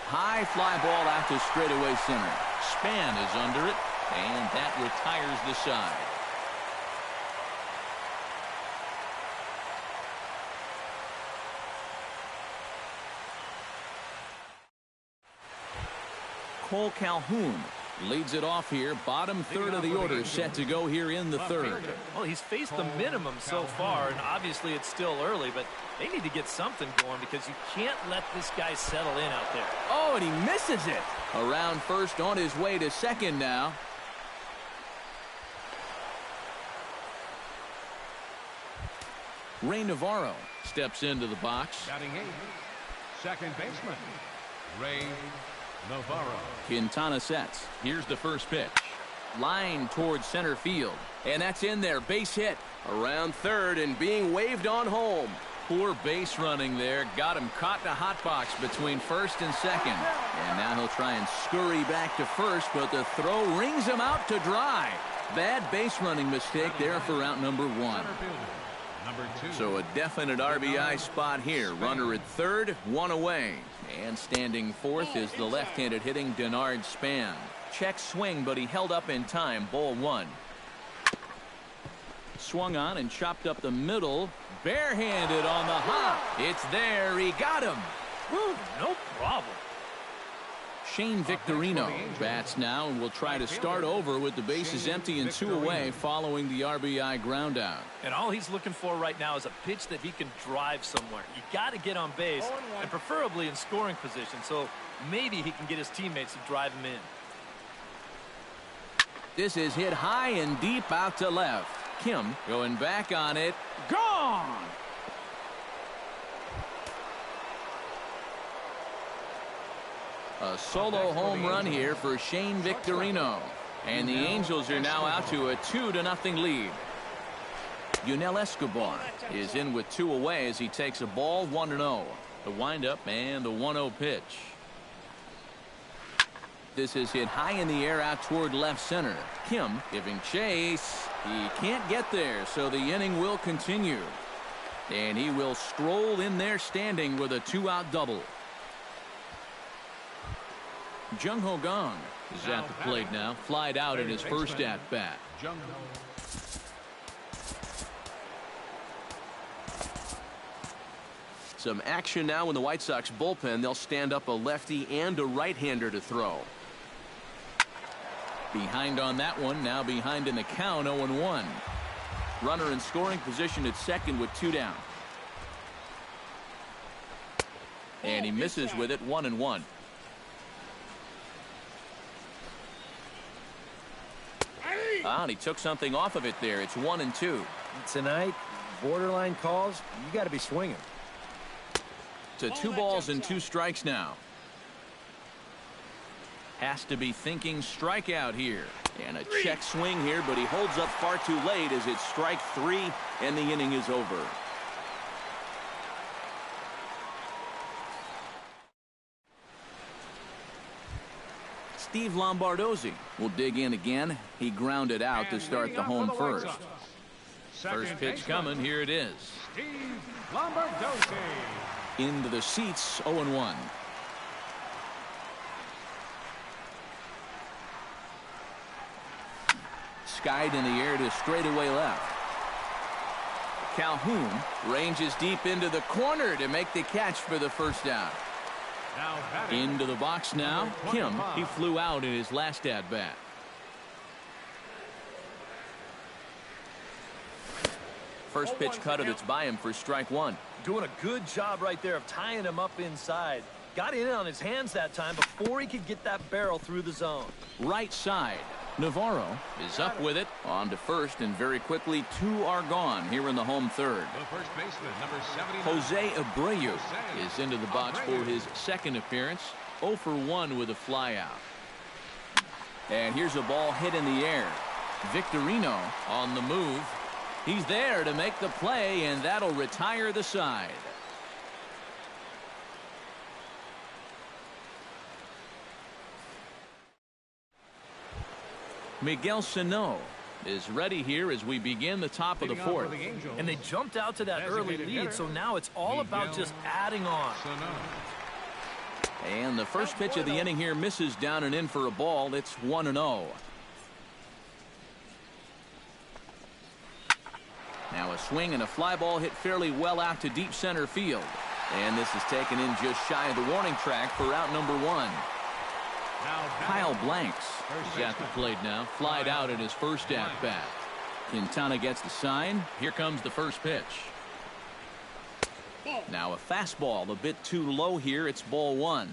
High fly ball out to straightaway center. Span is under it, and that retires the side. Cole Calhoun leads it off here. Bottom third of the order set to go here in the third. Well, he's faced the minimum so far, and obviously it's still early, but they need to get something going because you can't let this guy settle in out there. Oh, and he misses it. Around first, on his way to second now. Ray Navarro steps into the box. Batting 8, second baseman, Ray Navarro. Quintana sets. Here's the first pitch. Line towards center field. And that's in there. Base hit. Around third and being waved on home. Poor base running there. Got him caught in a hot box between first and second. And now he'll try and scurry back to first, but the throw rings him out to dry. Bad base running mistake there for out number 1. So a definite RBI spot here. Runner at third, 1 away. And standing fourth is the left-handed hitting Denard Span. Check swing, but he held up in time. Ball 1. Swung on and chopped up the middle. Barehanded on the hop. It's there. He got him. Woo, no problem. Shane Victorino bats now and will try to start over with the bases empty and 2 away following the RBI ground out. And all he's looking for right now is a pitch that he can drive somewhere. You got to get on base, and preferably in scoring position, so maybe he can get his teammates to drive him in. This is hit high and deep out to left. Kim going back on it. Gone! A solo home run here for Shane Victorino. And the Angels are now out to a 2-0 lead. Yunel Escobar is in with 2 away as he takes a ball 1-0. The windup and the 1-0 pitch. This is hit high in the air out toward left center. Kim giving chase. He can't get there, so the inning will continue. And he will stroll in there standing with a 2-out double. Jung Ho Gong is at the plate now. Flied out in his first at-bat. Some action now in the White Sox bullpen. They'll stand up a lefty and a right-hander to throw. Behind on that one. Now behind in the count, 0-1. Runner in scoring position at second with 2 down. And he misses with it, 1-1. And he took something off of it there. It's 1-2. Tonight, borderline calls, you got to be swinging. To 2 balls and 2 strikes now. Has to be thinking strikeout here. And a check swing here, but he holds up far too late as it's strike 3 and the inning is over. Steve Lombardozzi will dig in again. He grounded out to start the home first. First pitch coming. Here it is. Steve Lombardozzi. Into the seats, 0-1. Skied in the air to straightaway left. Calhoun ranges deep into the corner to make the catch for the first out. Into the box now. Kim, he flew out in his last at-bat. First pitch cutter that's by him for strike 1. Doing a good job right there of tying him up inside. Got in on his hands that time before he could get that barrel through the zone. Right side. Navarro is up with it. On to first, and very quickly 2 are gone here in the home third. The first baseman, number 79. Jose Abreu is into the box for his second appearance. 0 for 1 with a flyout. And here's a ball hit in the air. Victorino on the move. He's there to make the play, and that'll retire the side. Miguel Sano is ready here as we begin the top of the 4th. And they jumped out to that early lead, so now it's all about just adding on. And the first pitch of the inning here misses down and in for a ball. It's 1-0. Now a swing and a fly ball hit fairly well out to deep center field. And this is taken in just shy of the warning track for out number 1. Kyle Blanks is at the plate now. Flied out in his first at-bat. Quintana gets the sign. Here comes the first pitch. Now a fastball a bit too low here. It's ball 1.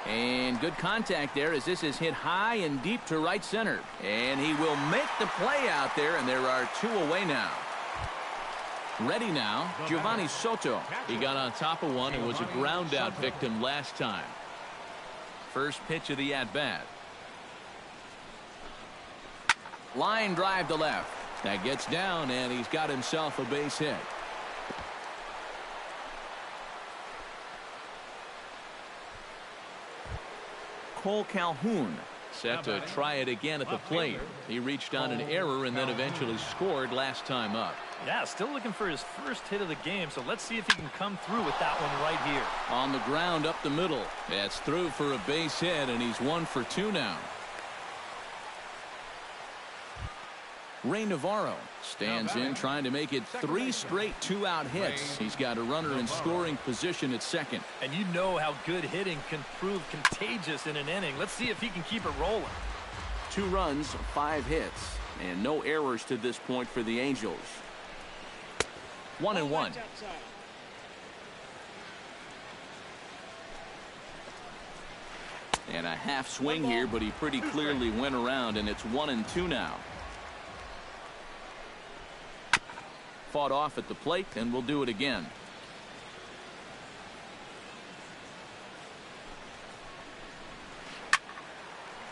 And good contact there as this is hit high and deep to right center. And he will make the play out there, and there are 2 away now. Ready now, Giovanni Soto. He got on top of one and was a ground out victim last time. First pitch of the at-bat. Line drive to left. That gets down, and he's got himself a base hit. Cole Calhoun set to try it again at the plate. He reached on an error and then eventually scored last time up. Yeah, still looking for his first hit of the game, so let's see if he can come through with that one right here. On the ground up the middle. That's through for a base hit, and he's 1 for 2 now. Ray Navarro stands in, trying to make it 3 straight 2-out hits. He's got a runner in scoring position at second. And you know how good hitting can prove contagious in an inning. Let's see if he can keep it rolling. 2 runs, 5 hits, and no errors to this point for the Angels. 1-1. And a half swing here, but he pretty clearly went around, and it's 1-2 now. Fought off at the plate, and we'll do it again.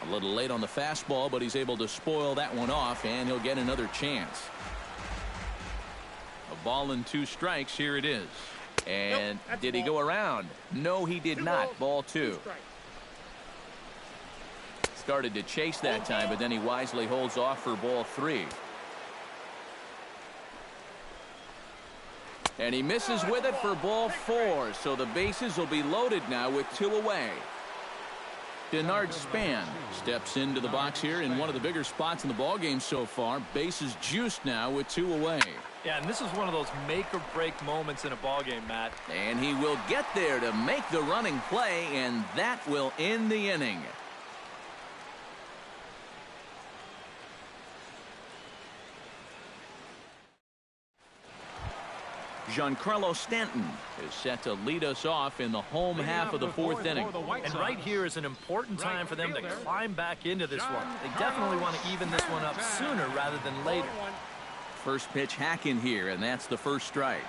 A little late on the fastball, but he's able to spoil that one off, and he'll get another chance. A ball and 2 strikes. Here it is. And did he go around? No, he did not. Ball 2. Started to chase that time, but then he wisely holds off for ball 3. And he misses with it for ball 4. So the bases will be loaded now with 2 away. Denard Span steps into the box here in one of the bigger spots in the ballgame so far. Bases juiced now with 2 away. Yeah, and this is one of those make-or-break moments in a ballgame, Matt. And he will get there to make the running play, and that will end the inning. Giancarlo Stanton is set to lead us off in the home half of the 4th inning. And right here is an important time for them to climb back into this one. They definitely want to even this one up sooner rather than later. First pitch hack in here, and that's the first strike.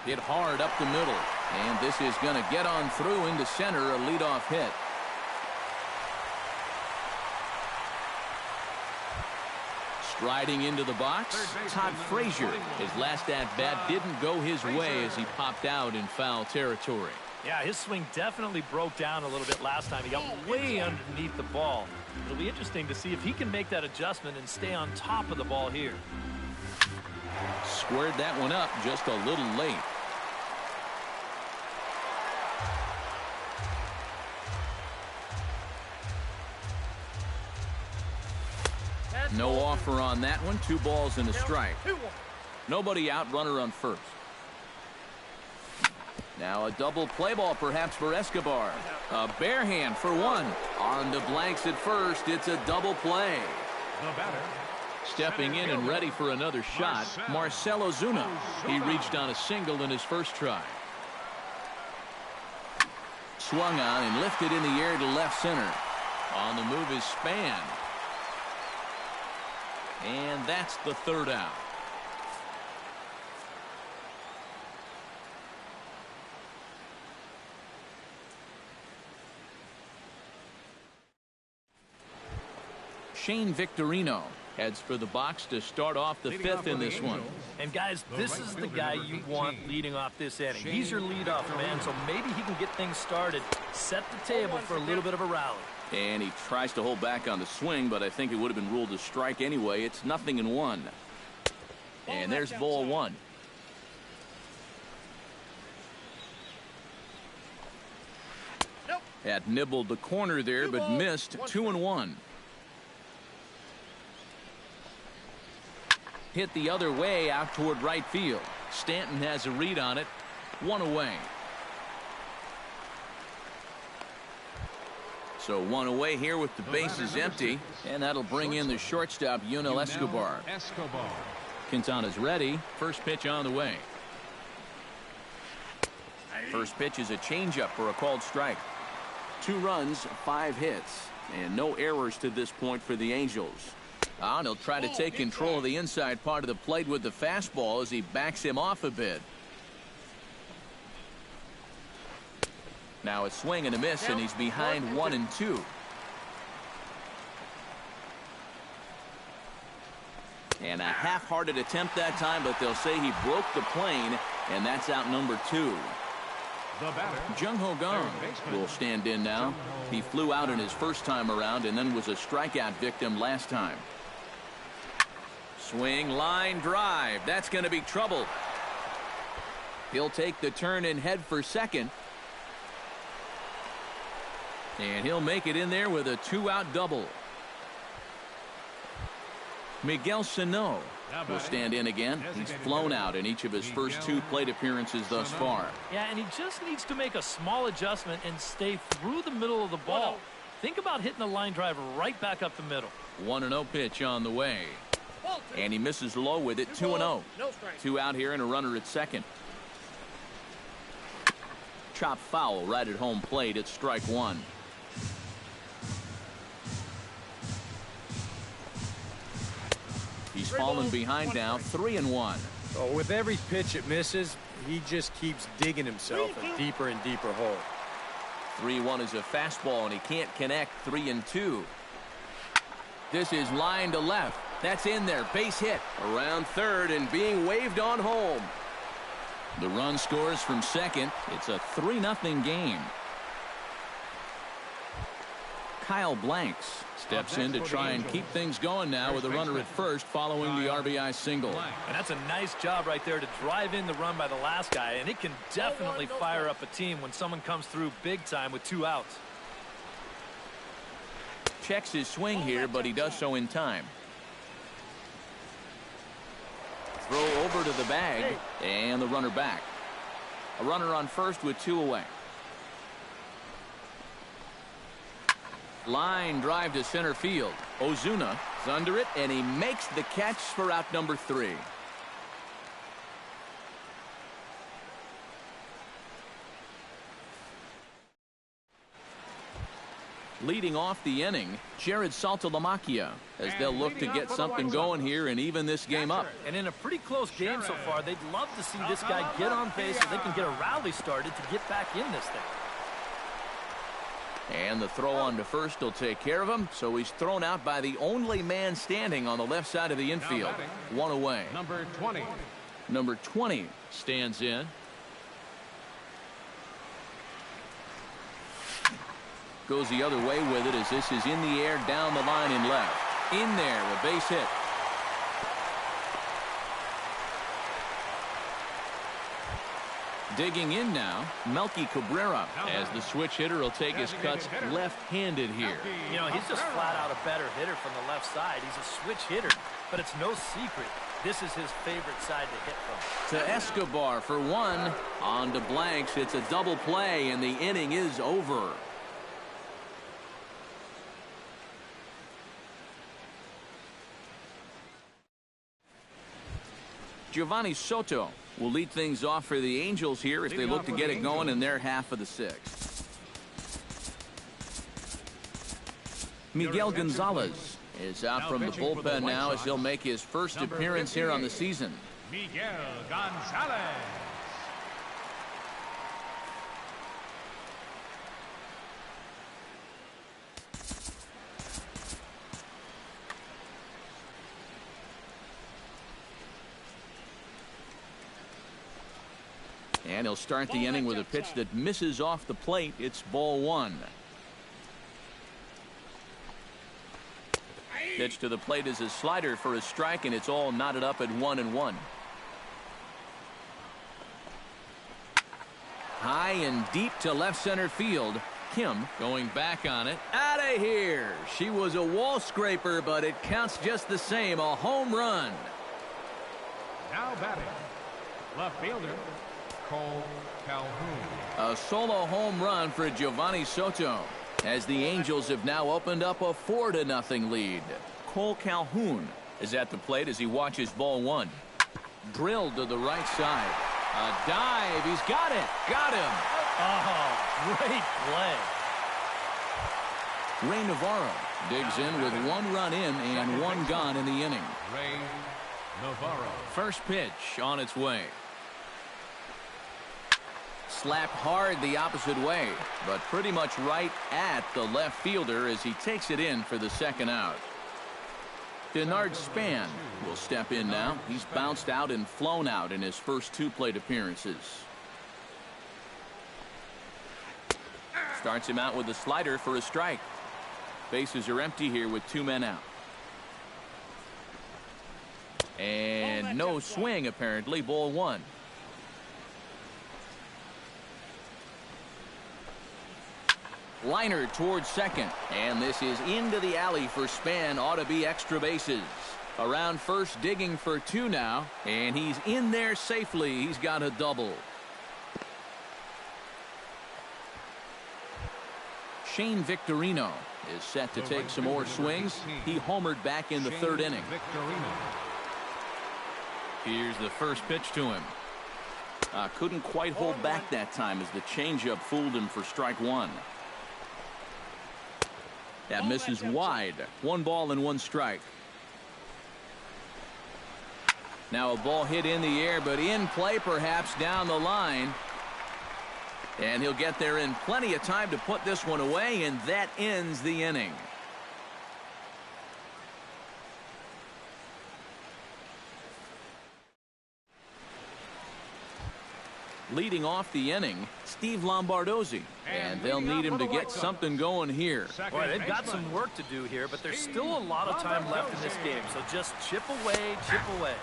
Hit hard up the middle, and this is going to get on through into center, a leadoff hit. Striding into the box, Todd Frazier. His last at-bat didn't go his way as he popped out in foul territory. Yeah, his swing definitely broke down a little bit last time. He got way underneath the ball. It'll be interesting to see if he can make that adjustment and stay on top of the ball here. Squared that one up just a little late. No offer on that one. 2 balls and a strike. Nobody out, runner on first. Now a double play ball perhaps for Escobar. A bare hand for 1. On the blanks at first. It's a double play. Stepping in and ready for another shot, Marcell Ozuna. He reached on a single in his first try. Swung on and lifted in the air to left center. On the move is Span. And that's the 3rd out. Shane Victorino heads for the box to start off the 5th in this one. And guys, this is the guy you want leading off this inning. He's your leadoff man, so maybe he can get things started, set the table for a little bit of a rally. And he tries to hold back on the swing, but I think it would have been ruled a strike anyway. It's 0-1. And there's ball 1. Had nibbled the corner there, but missed. 2-1. Hit the other way out toward right field. Stanton has a read on it. 1 away. So 1 away here with the bases empty, and that'll bring in the shortstop, Yunel Escobar. Quintana's ready. First pitch on the way. First pitch is a changeup for a called strike. 2 runs, 5 hits, and no errors to this point for the Angels. And he'll try to take control of the inside part of the plate with the fastball as he backs him off a bit. Now a swing and a miss, and he's behind 1-2. And a half-hearted attempt that time, but they'll say he broke the plane, and that's out number 2. Jung Ho Gong will stand in now. He flew out in his first time around and then was a strikeout victim last time. Swing, line drive. That's going to be trouble. He'll take the turn and head for second. And he'll make it in there with a 2-out double. Miguel Sano will stand in again. He's flown out in each of his first 2 plate appearances thus far. Yeah, and he just needs to make a small adjustment and stay through the middle of the ball. Think about hitting a line drive right back up the middle. 1-0 pitch on the way. And he misses low with it. 2-0. 2 out here and a runner at second. chop foul right at home plate. It's strike one. He's fallen behind now, 3-1. Oh, with every pitch it misses, he just keeps digging himself a deeper and deeper hole. 3-1 is a fastball, and he can't connect. 3-2. This is line to left. That's in there. Base hit. Around third and being waved on home. The run scores from second. It's a 3-0 game. Kyle Blanks steps in to try and keep things going now with a runner at first following the RBI single. And that's a nice job right there to drive in the run by the last guy, and it can definitely fire up a team when someone comes through big time with 2 outs. Checks his swing here, but he does so in time. Throw over to the bag, and the runner back. A runner on first with 2 away. Line drive to center field. Ozuna is under it, and he makes the catch for out number 3. Leading off the inning, Jared Saltalamacchia, as they'll look to get something going here and even this game up. And in a pretty close game so far, they'd love to see this guy get on base so they can get a rally started to get back in this thing. And the throw on to first will take care of him, so he's thrown out by the only man standing on the left side of the infield. 1 away. Number 20. Number 20 stands in. Goes the other way with it as this is in the air down the line and left. In there, a base hit. Digging in now, Melky Cabrera, as the switch hitter will take his cuts left-handed here. You know, he's just flat out a better hitter from the left side. He's a switch hitter, but it's no secret. This is his favorite side to hit from. To Escobar for 1. On to Blanks. It's a double play, and the inning is over. Giovanni Soto will lead things off for the Angels here as they look to get it going in their half of the 6th. Miguel Gonzalez is out from the bullpen now as he'll make his first appearance here on the season. Miguel Gonzalez. And he'll start the inning with a pitch that misses off the plate. It's ball 1. Pitch to the plate is a slider for a strike, and it's all knotted up at 1-1. High and deep to left center field. Kim going back on it. Out of here. She was a wall scraper, but it counts just the same. A home run. Now batting, left fielder Cole Calhoun. A solo home run for Giovanni Soto, as the Angels have now opened up a 4-0 lead. Cole Calhoun is at the plate as he watches ball 1. Drilled to the right side. A dive. He's got it. Got him. Oh, great play. Ray Navarro digs in with 1 run in and 1 gone in the inning. Ray Navarro. First pitch on its way. Slapped hard the opposite way, but pretty much right at the left fielder as he takes it in for the 2nd out. Denard Span will step in now. He's bounced out and flown out in his first 2 plate appearances. Starts him out with a slider for a strike. Bases are empty here with 2 men out. And no swing apparently. Ball 1. Liner towards second, and this is into the alley for Span. Ought to be extra bases. Around first, digging for 2 now, and he's in there safely. He's got a double. Shane Victorino is set to take some more swings. He homered back in the 3rd inning. Here's the first pitch to him. Couldn't quite hold back that time as the changeup fooled him for strike one. That misses wide. 1 ball and 1 strike. Now a ball hit in the air, but in play perhaps down the line. And he'll get there in plenty of time to put this one away, and that ends the inning. Leading off the inning, Steve Lombardozzi, and they'll need him to get something going here. Boy, they've got some work to do here, but there's still a lot of time left in this game, so just chip away, chip away.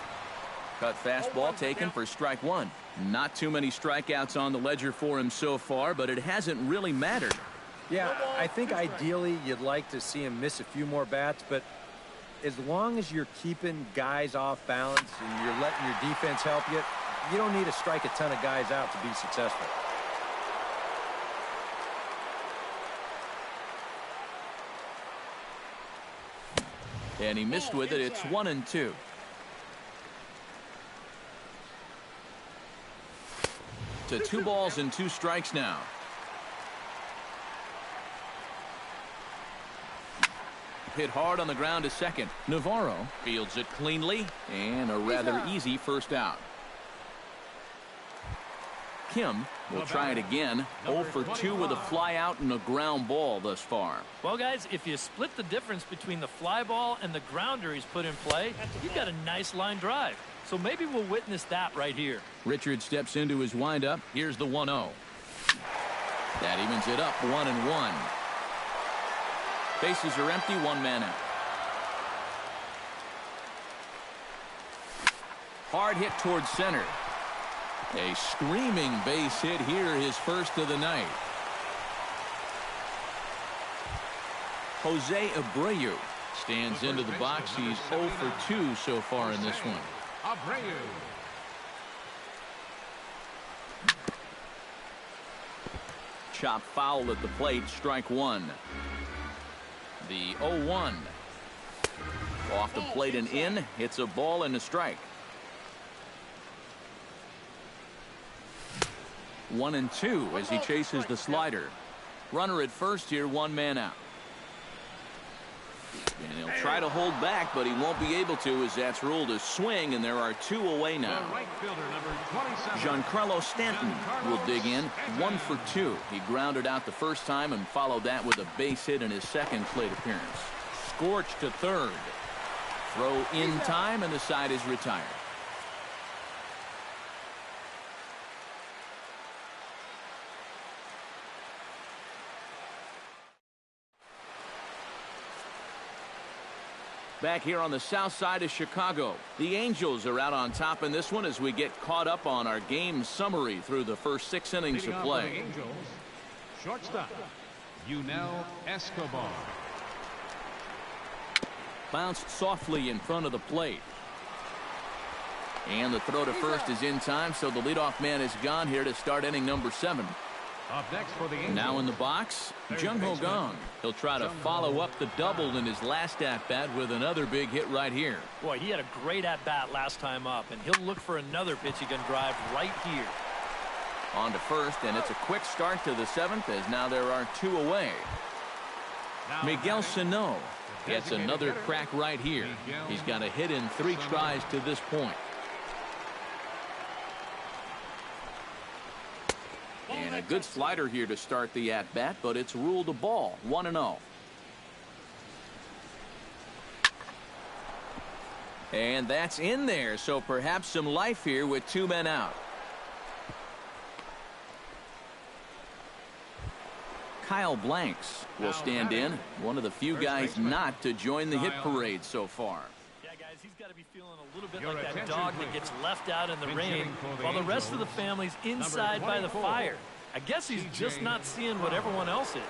Cut fastball taken for strike one. Not too many strikeouts on the ledger for him so far, but it hasn't really mattered. Yeah, I think ideally you'd like to see him miss a few more bats, but as long as you're keeping guys off balance and you're letting your defense help you, you don't need to strike a ton of guys out to be successful. And he missed with it. It's 1-2. To 2 balls and 2 strikes now. Hit hard on the ground to second. Navarro fields it cleanly, and a rather easy first out. Kim will try it again. 0 for 2 with a fly out and a ground ball thus far. Well, guys, if you split the difference between the fly ball and the grounder he's put in play, you've got a nice line drive. So maybe we'll witness that right here. Richard steps into his windup. Here's the 1-0. That evens it up 1-1. Bases are empty, 1 man out. Hard hit towards center. A screaming base hit here, his first of the night. Jose Abreu stands into the box. He's 0 for 2 so far in this one. Abreu. Chop foul at the plate, strike one. The 0-1. Off the plate and in. It's a ball and a strike. 1-2 as he chases the slider. Runner at first here, 1 man out. And he'll try to hold back, but he won't be able to as that's ruled a swing, and there are 2 away now. Giancarlo Stanton will dig in. 1 for 2. He grounded out the first time and followed that with a base hit in his second plate appearance. Scorched to third. Throw in time, and the side is retired. Back here on the south side of Chicago, the Angels are out on top in this one as we get caught up on our game summary through the first 6 innings of play. Angels, shortstop, Yunel Escobar. Bounced softly in front of the plate. And the throw to first is in time, so the leadoff man is gone here to start inning number 7. Up next for the Angels. Now in the box, Jung Ho Gong. He'll try to follow up the double in his last at-bat with another big hit right here. Boy, he had a great at-bat last time up, and he'll look for another pitch he can drive right here. On to first, and it's a quick start to the 7th as now there are 2 away. Miguel Sano gets another crack right here. He's got a hit in 3 tries to this point. And a good slider here to start the at-bat, but it's ruled a ball, 1-0. And that's in there, so perhaps some life here with 2 men out. Kyle Blanks will stand in, one of the few guys not to join the hit parade so far. Yeah, guys, he's got to be feeling a little bit like that dog that gets left out in the rain while the rest of the family's inside by the fire. I guess he's just not seeing what everyone else is.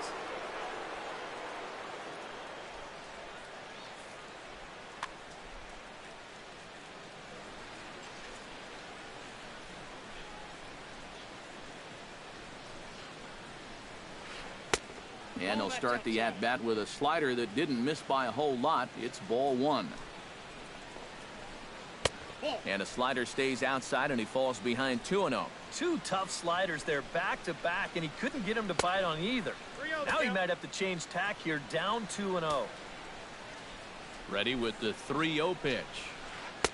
And they'll start the at-bat with a slider that didn't miss by a whole lot. It's ball 1. And a slider stays outside, and he falls behind 2-0. Two tough sliders there back-to-back, and he couldn't get him to bite on either. Now he might have to change tack here, down 2-0. Ready with the 3-0 pitch.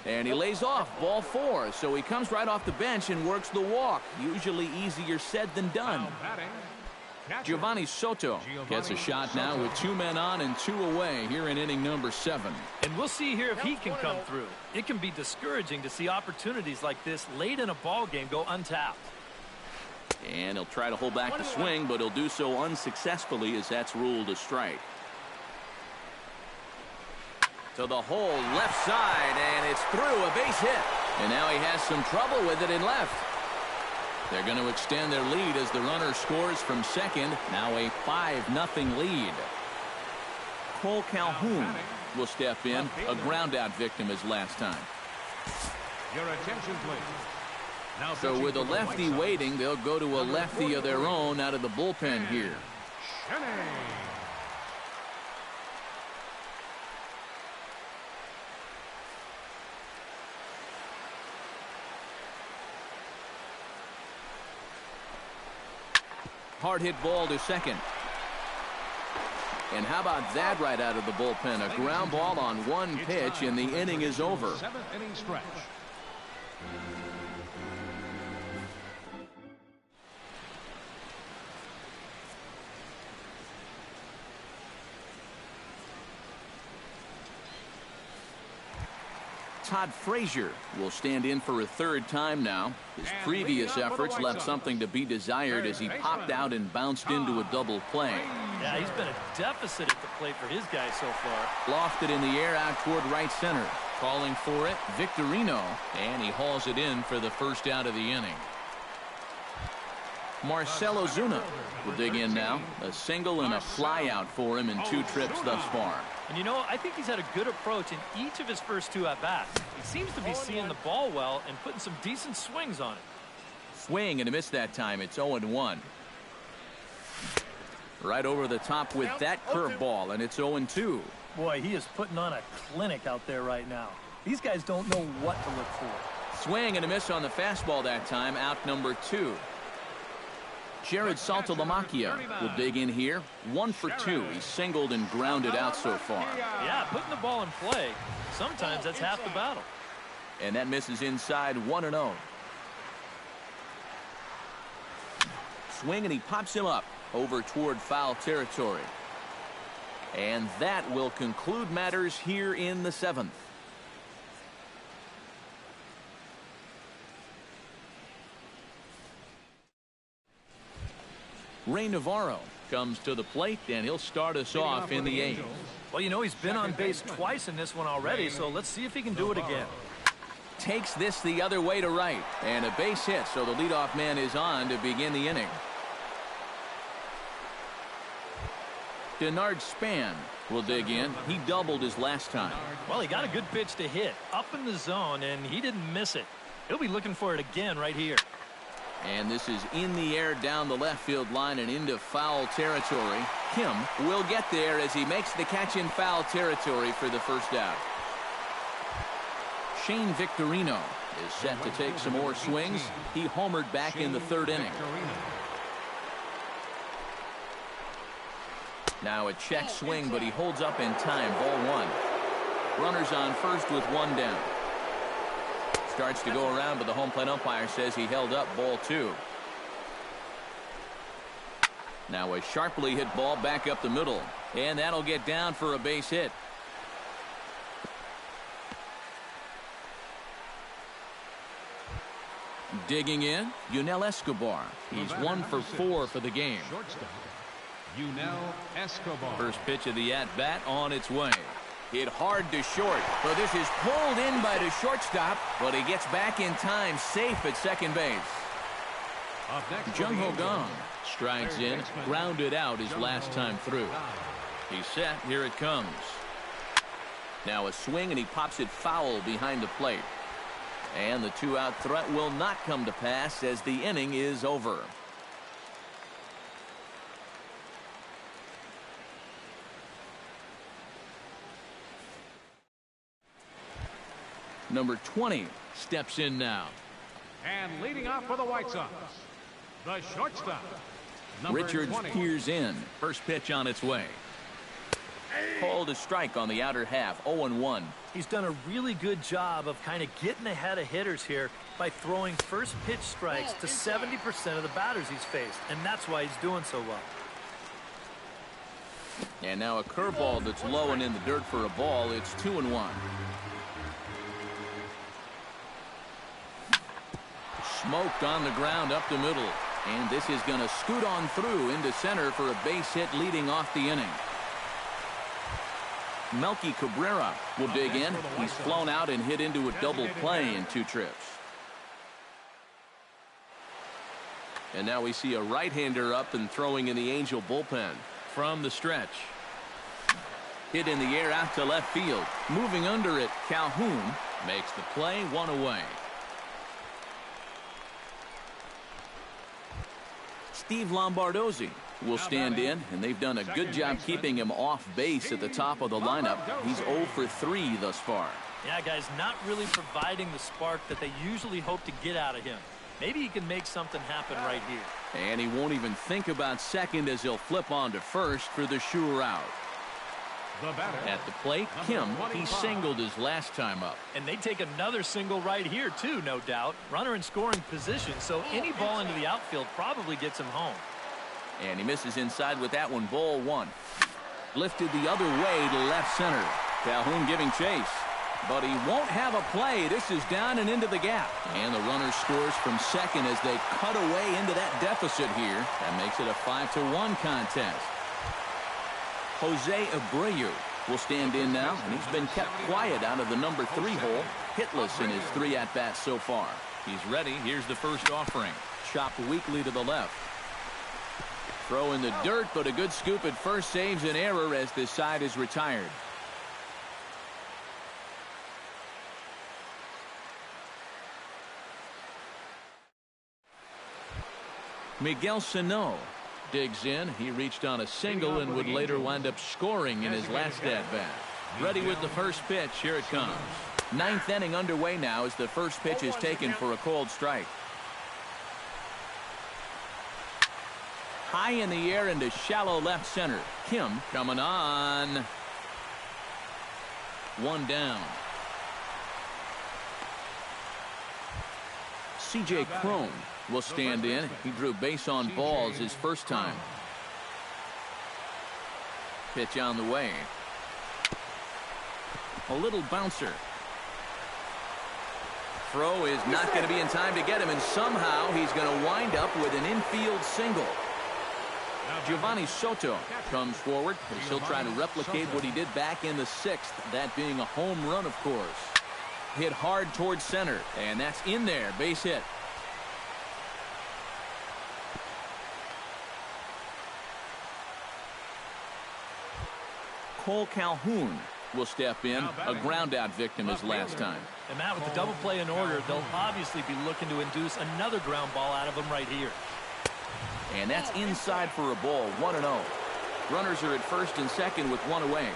And he lays off, ball 4, so he comes right off the bench and works the walk. Usually easier said than done. Giovanni Soto gets a shot now with 2 men on and 2 away here in inning number 7. And we'll see here if he can come through. It can be discouraging to see opportunities like this late in a ball game go untapped. And he'll try to hold back the swing, but he'll do so unsuccessfully as that's ruled a strike. To the hole, left side, and it's through, a base hit. And now he has some trouble with it in left. They're going to extend their lead as the runner scores from second. Now a 5-0 lead. Cole Calhoun will step in, a ground-out victim as last time. Your attention, please. Now So with a lefty waiting, they'll go to a lefty of their own out of the bullpen here. Hard hit ball to second. And how about that right out of the bullpen? A ground ball on one pitch, and the inning is over. 7th inning stretch. Todd Frazier will stand in for a 3rd time now. His previous efforts left something to be desired as he popped out and bounced into a double play. Yeah, he's been a deficit at the plate for his guys so far. Lofted in the air out toward right center. Calling for it, Victorino, and he hauls it in for the first out of the inning. Marcell Ozuna will dig in now. A single and a fly out for him in 2 trips thus far. And you know, I think he's had a good approach in each of his first 2 at-bats. He seems to be seeing the ball well and putting some decent swings on it. Swing and a miss that time. It's 0-1. Right over the top with that curveball, and it's 0-2. Boy, he is putting on a clinic out there right now. These guys don't know what to look for. Swing and a miss on the fastball that time. Out number 2. Jared Saltalamacchia will dig in here. 1 for 2. He's singled and grounded out so far. Yeah, putting the ball in play, sometimes that's half the battle. And that misses inside, 1-0. Swing, and he pops him up over toward foul territory. And that will conclude matters here in the 7th. Ray Navarro comes to the plate, and he'll start us off in the 8th. Well, you know, he's been on base twice in this one already, so let's see if he can do it again. Takes this the other way to right, and a base hit, so the leadoff man is on to begin the inning. Denard Span will dig in. He doubled his last time. Well, he got a good pitch to hit up in the zone, and he didn't miss it. He'll be looking for it again right here. And this is in the air down the left field line and into foul territory. Kim will get there as he makes the catch in foul territory for the first out. Shane Victorino is set to take some more swings. He homered back in the 3rd inning. Now a check swing, but he holds up in time. Ball 1. Runners on first with 1 down. Starts to go around, but the home plate umpire says he held up. Ball 2. Now a sharply hit ball back up the middle, and that'll get down for a base hit. Digging in, Yunel Escobar. He's 1 for 4 for the game. Yunel Escobar. First pitch of the at-bat on its way. Hit hard to short, but this is pulled in by the shortstop, but he gets back in time, safe at second base. Jung Ho Gong strides in, grounded out his last time through. He's set, here it comes. Now a swing, and he pops it foul behind the plate. And the 2-out threat will not come to pass as the inning is over. Number 20 steps in now. And leading off for the White Sox, the shortstop, number Richards 20. peers in. First pitch on its way. Called a strike on the outer half, 0-1. He's done a really good job of kind of getting ahead of hitters here by throwing first pitch strikes to 70% of the batters he's faced, and that's why he's doing so well. And now a curveball that's low and in the dirt for a ball. It's 2-1. Smoked on the ground up the middle. And this is going to scoot on through into center for a base hit leading off the inning. Melky Cabrera will dig in. He's flown out and hit into a double play in 2 trips. And now we see a right-hander up and throwing in the Angel bullpen from the stretch. Hit in the air out to left field. Moving under it, Calhoun makes the play, 1 away. Steve Lombardozzi will stand in, and they've done a good job keeping him off base at the top of the lineup. He's 0 for 3 thus far. Yeah, guys, not really providing the spark that they usually hope to get out of him. Maybe he can make something happen right here. And he won't even think about second as he'll flip on to first for the sure out. At the plate, Kim, he singled his last time up. And they take another single right here, too, no doubt. Runner in scoring position, so any ball into the outfield probably gets him home. And he misses inside with that one, ball 1. Lifted the other way to left center. Calhoun giving chase. But he won't have a play. This is down and into the gap. And the runner scores from second as they cut away into that deficit here. That makes it a 5-1 contest. Jose Abreu will stand in now, and he's been kept quiet out of the number 3 hole. Hitless in his 3 at-bats so far. He's ready. Here's the first offering. Chopped weakly to the left. Throw in the dirt, but a good scoop at first saves an error as this side is retired. Miguel Sano digs in. He reached on a single and would later wind up scoring in his last at-bat. Ready with the first pitch. Here it comes. 9th inning underway now as the first pitch is taken for a called strike. High in the air into shallow left center. Kim coming on. 1 down. C.J. Cron will stand in. He drew base on balls his first time. Pitch on the way. A little bouncer. Throw is not going to be in time to get him, and somehow he's going to wind up with an infield single. Giovanni Soto comes forward as he'll try to replicate what he did back in the 6th, that being a home run, of course. Hit hard towards center, and that's in there. Base hit. Cole Calhoun will step in. A ground out victim his last time. And Matt, with the double play in order, they'll obviously be looking to induce another ground ball out of him right here. And that's inside for a ball, 1-0. Runners are at first and second with 1 away.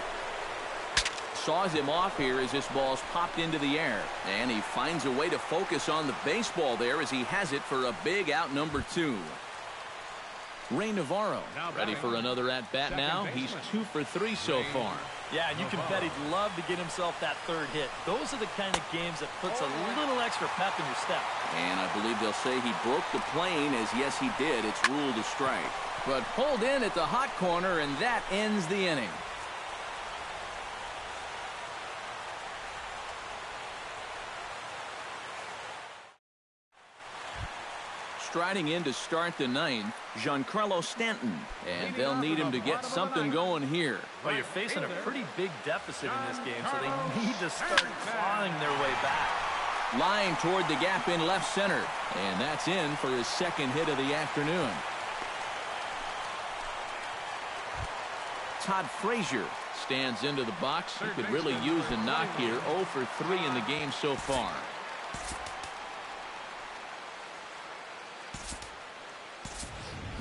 Saws him off here as this ball's popped into the air. And he finds a way to focus on the baseball there as he has it for a big out number 2. Ray Navarro ready for another at-bat now. He's 2 for 3 so far. Yeah, and you can bet he'd love to get himself that 3rd hit. Those are the kind of games that puts a little extra pep in your step. And I believe they'll say he broke the plane, as yes he did. It's ruled a strike. But pulled in at the hot corner, and that ends the inning. Striding in to start the 9th, Giancarlo Stanton. And they'll need him to get something going here. Well, you're facing a pretty big deficit in this game, so they need to start clawing their way back. Line toward the gap in left center. And that's in for his 2nd hit of the afternoon. Todd Frazier stands into the box. He could really use a knock here. 0 for 3 in the game so far.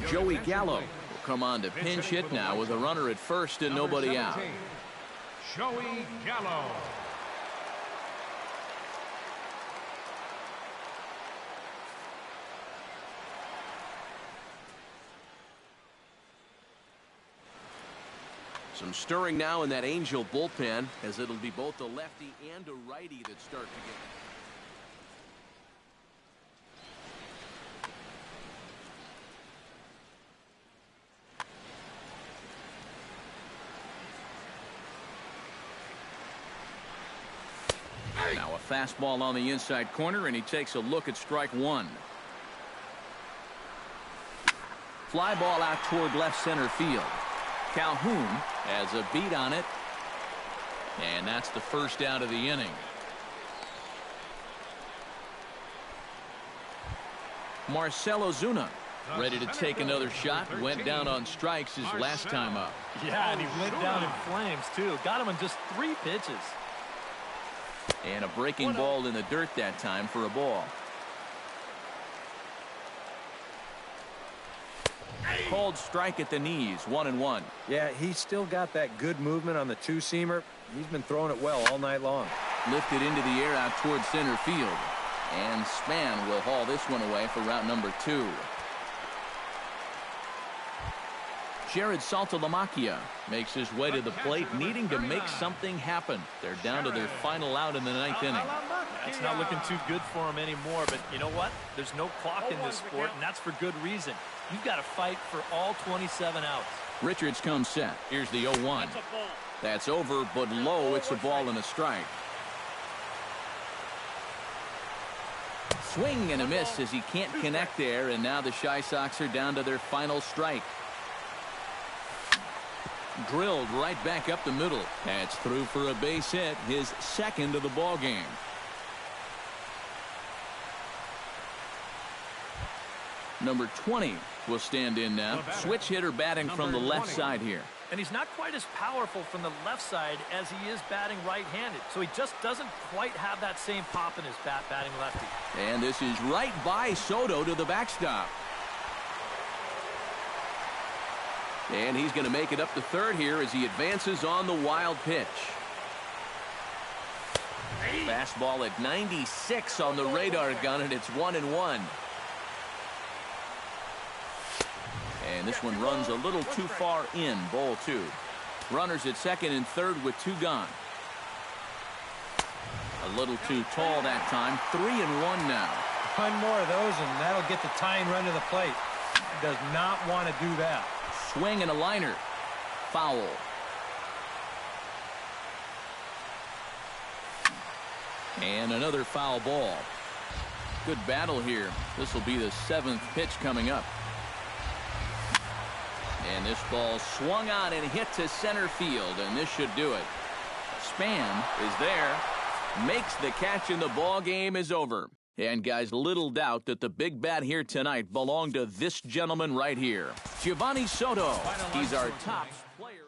Joey Gallo will come on to pinch hit now with a runner at first and nobody out. Joey Gallo. Some stirring now in that Angel bullpen, as it'll be both a lefty and a righty that start together. Now a fastball on the inside corner, and he takes a look at strike one. Fly ball out toward left center field. Calhoun has a beat on it, and that's the first out of the inning. Marcell Ozuna ready to take another shot. Went down on strikes his last time up. Yeah, and he went down in flames too. Got him in just 3 pitches. And a breaking ball in the dirt that time for a ball. Called strike at the knees, 1-1. Yeah, he's still got that good movement on the two-seamer. He's been throwing it well all night long. Lifted into the air out towards center field. And Span will haul this one away for route number 2. Jared Saltalamacchia makes his way to the plate, needing to make something happen. They're down to their final out in the 9th inning. It's not looking too good for him anymore, but you know what? There's no clock in this sport, and that's for good reason. You've got to fight for all 27 outs. Richards comes set. Here's the 0-1. That's over, but low. It's a ball and a strike. Swing and a miss as he can't connect there, and now the Chi Sox are down to their final strike. Drilled right back up the middle. That's through for a base hit, his second of the ball game. Number 20 will stand in now. Switch hitter batting from the left side here. And he's not quite as powerful from the left side as he is batting right-handed. So he just doesn't quite have that same pop in his bat batting lefty. And this is right by Soto to the backstop. And he's going to make it up to third here as he advances on the wild pitch. Fastball at 96 on the radar gun, and it's 1-1. And this one runs a little too far in, ball 2. Runners at second and third with 2 gone. A little too tall that time. 3-1 now. One more of those, and that'll get the tying run to the plate. Does not want to do that. Swing and a liner. Foul. And another foul ball. Good battle here. This will be the 7th pitch coming up. And this ball swung on and hit to center field, and this should do it. Span is there, makes the catch, and the ball game is over. And guys, little doubt that the big bat here tonight belonged to this gentleman right here, Giovanni Soto. He's our top player.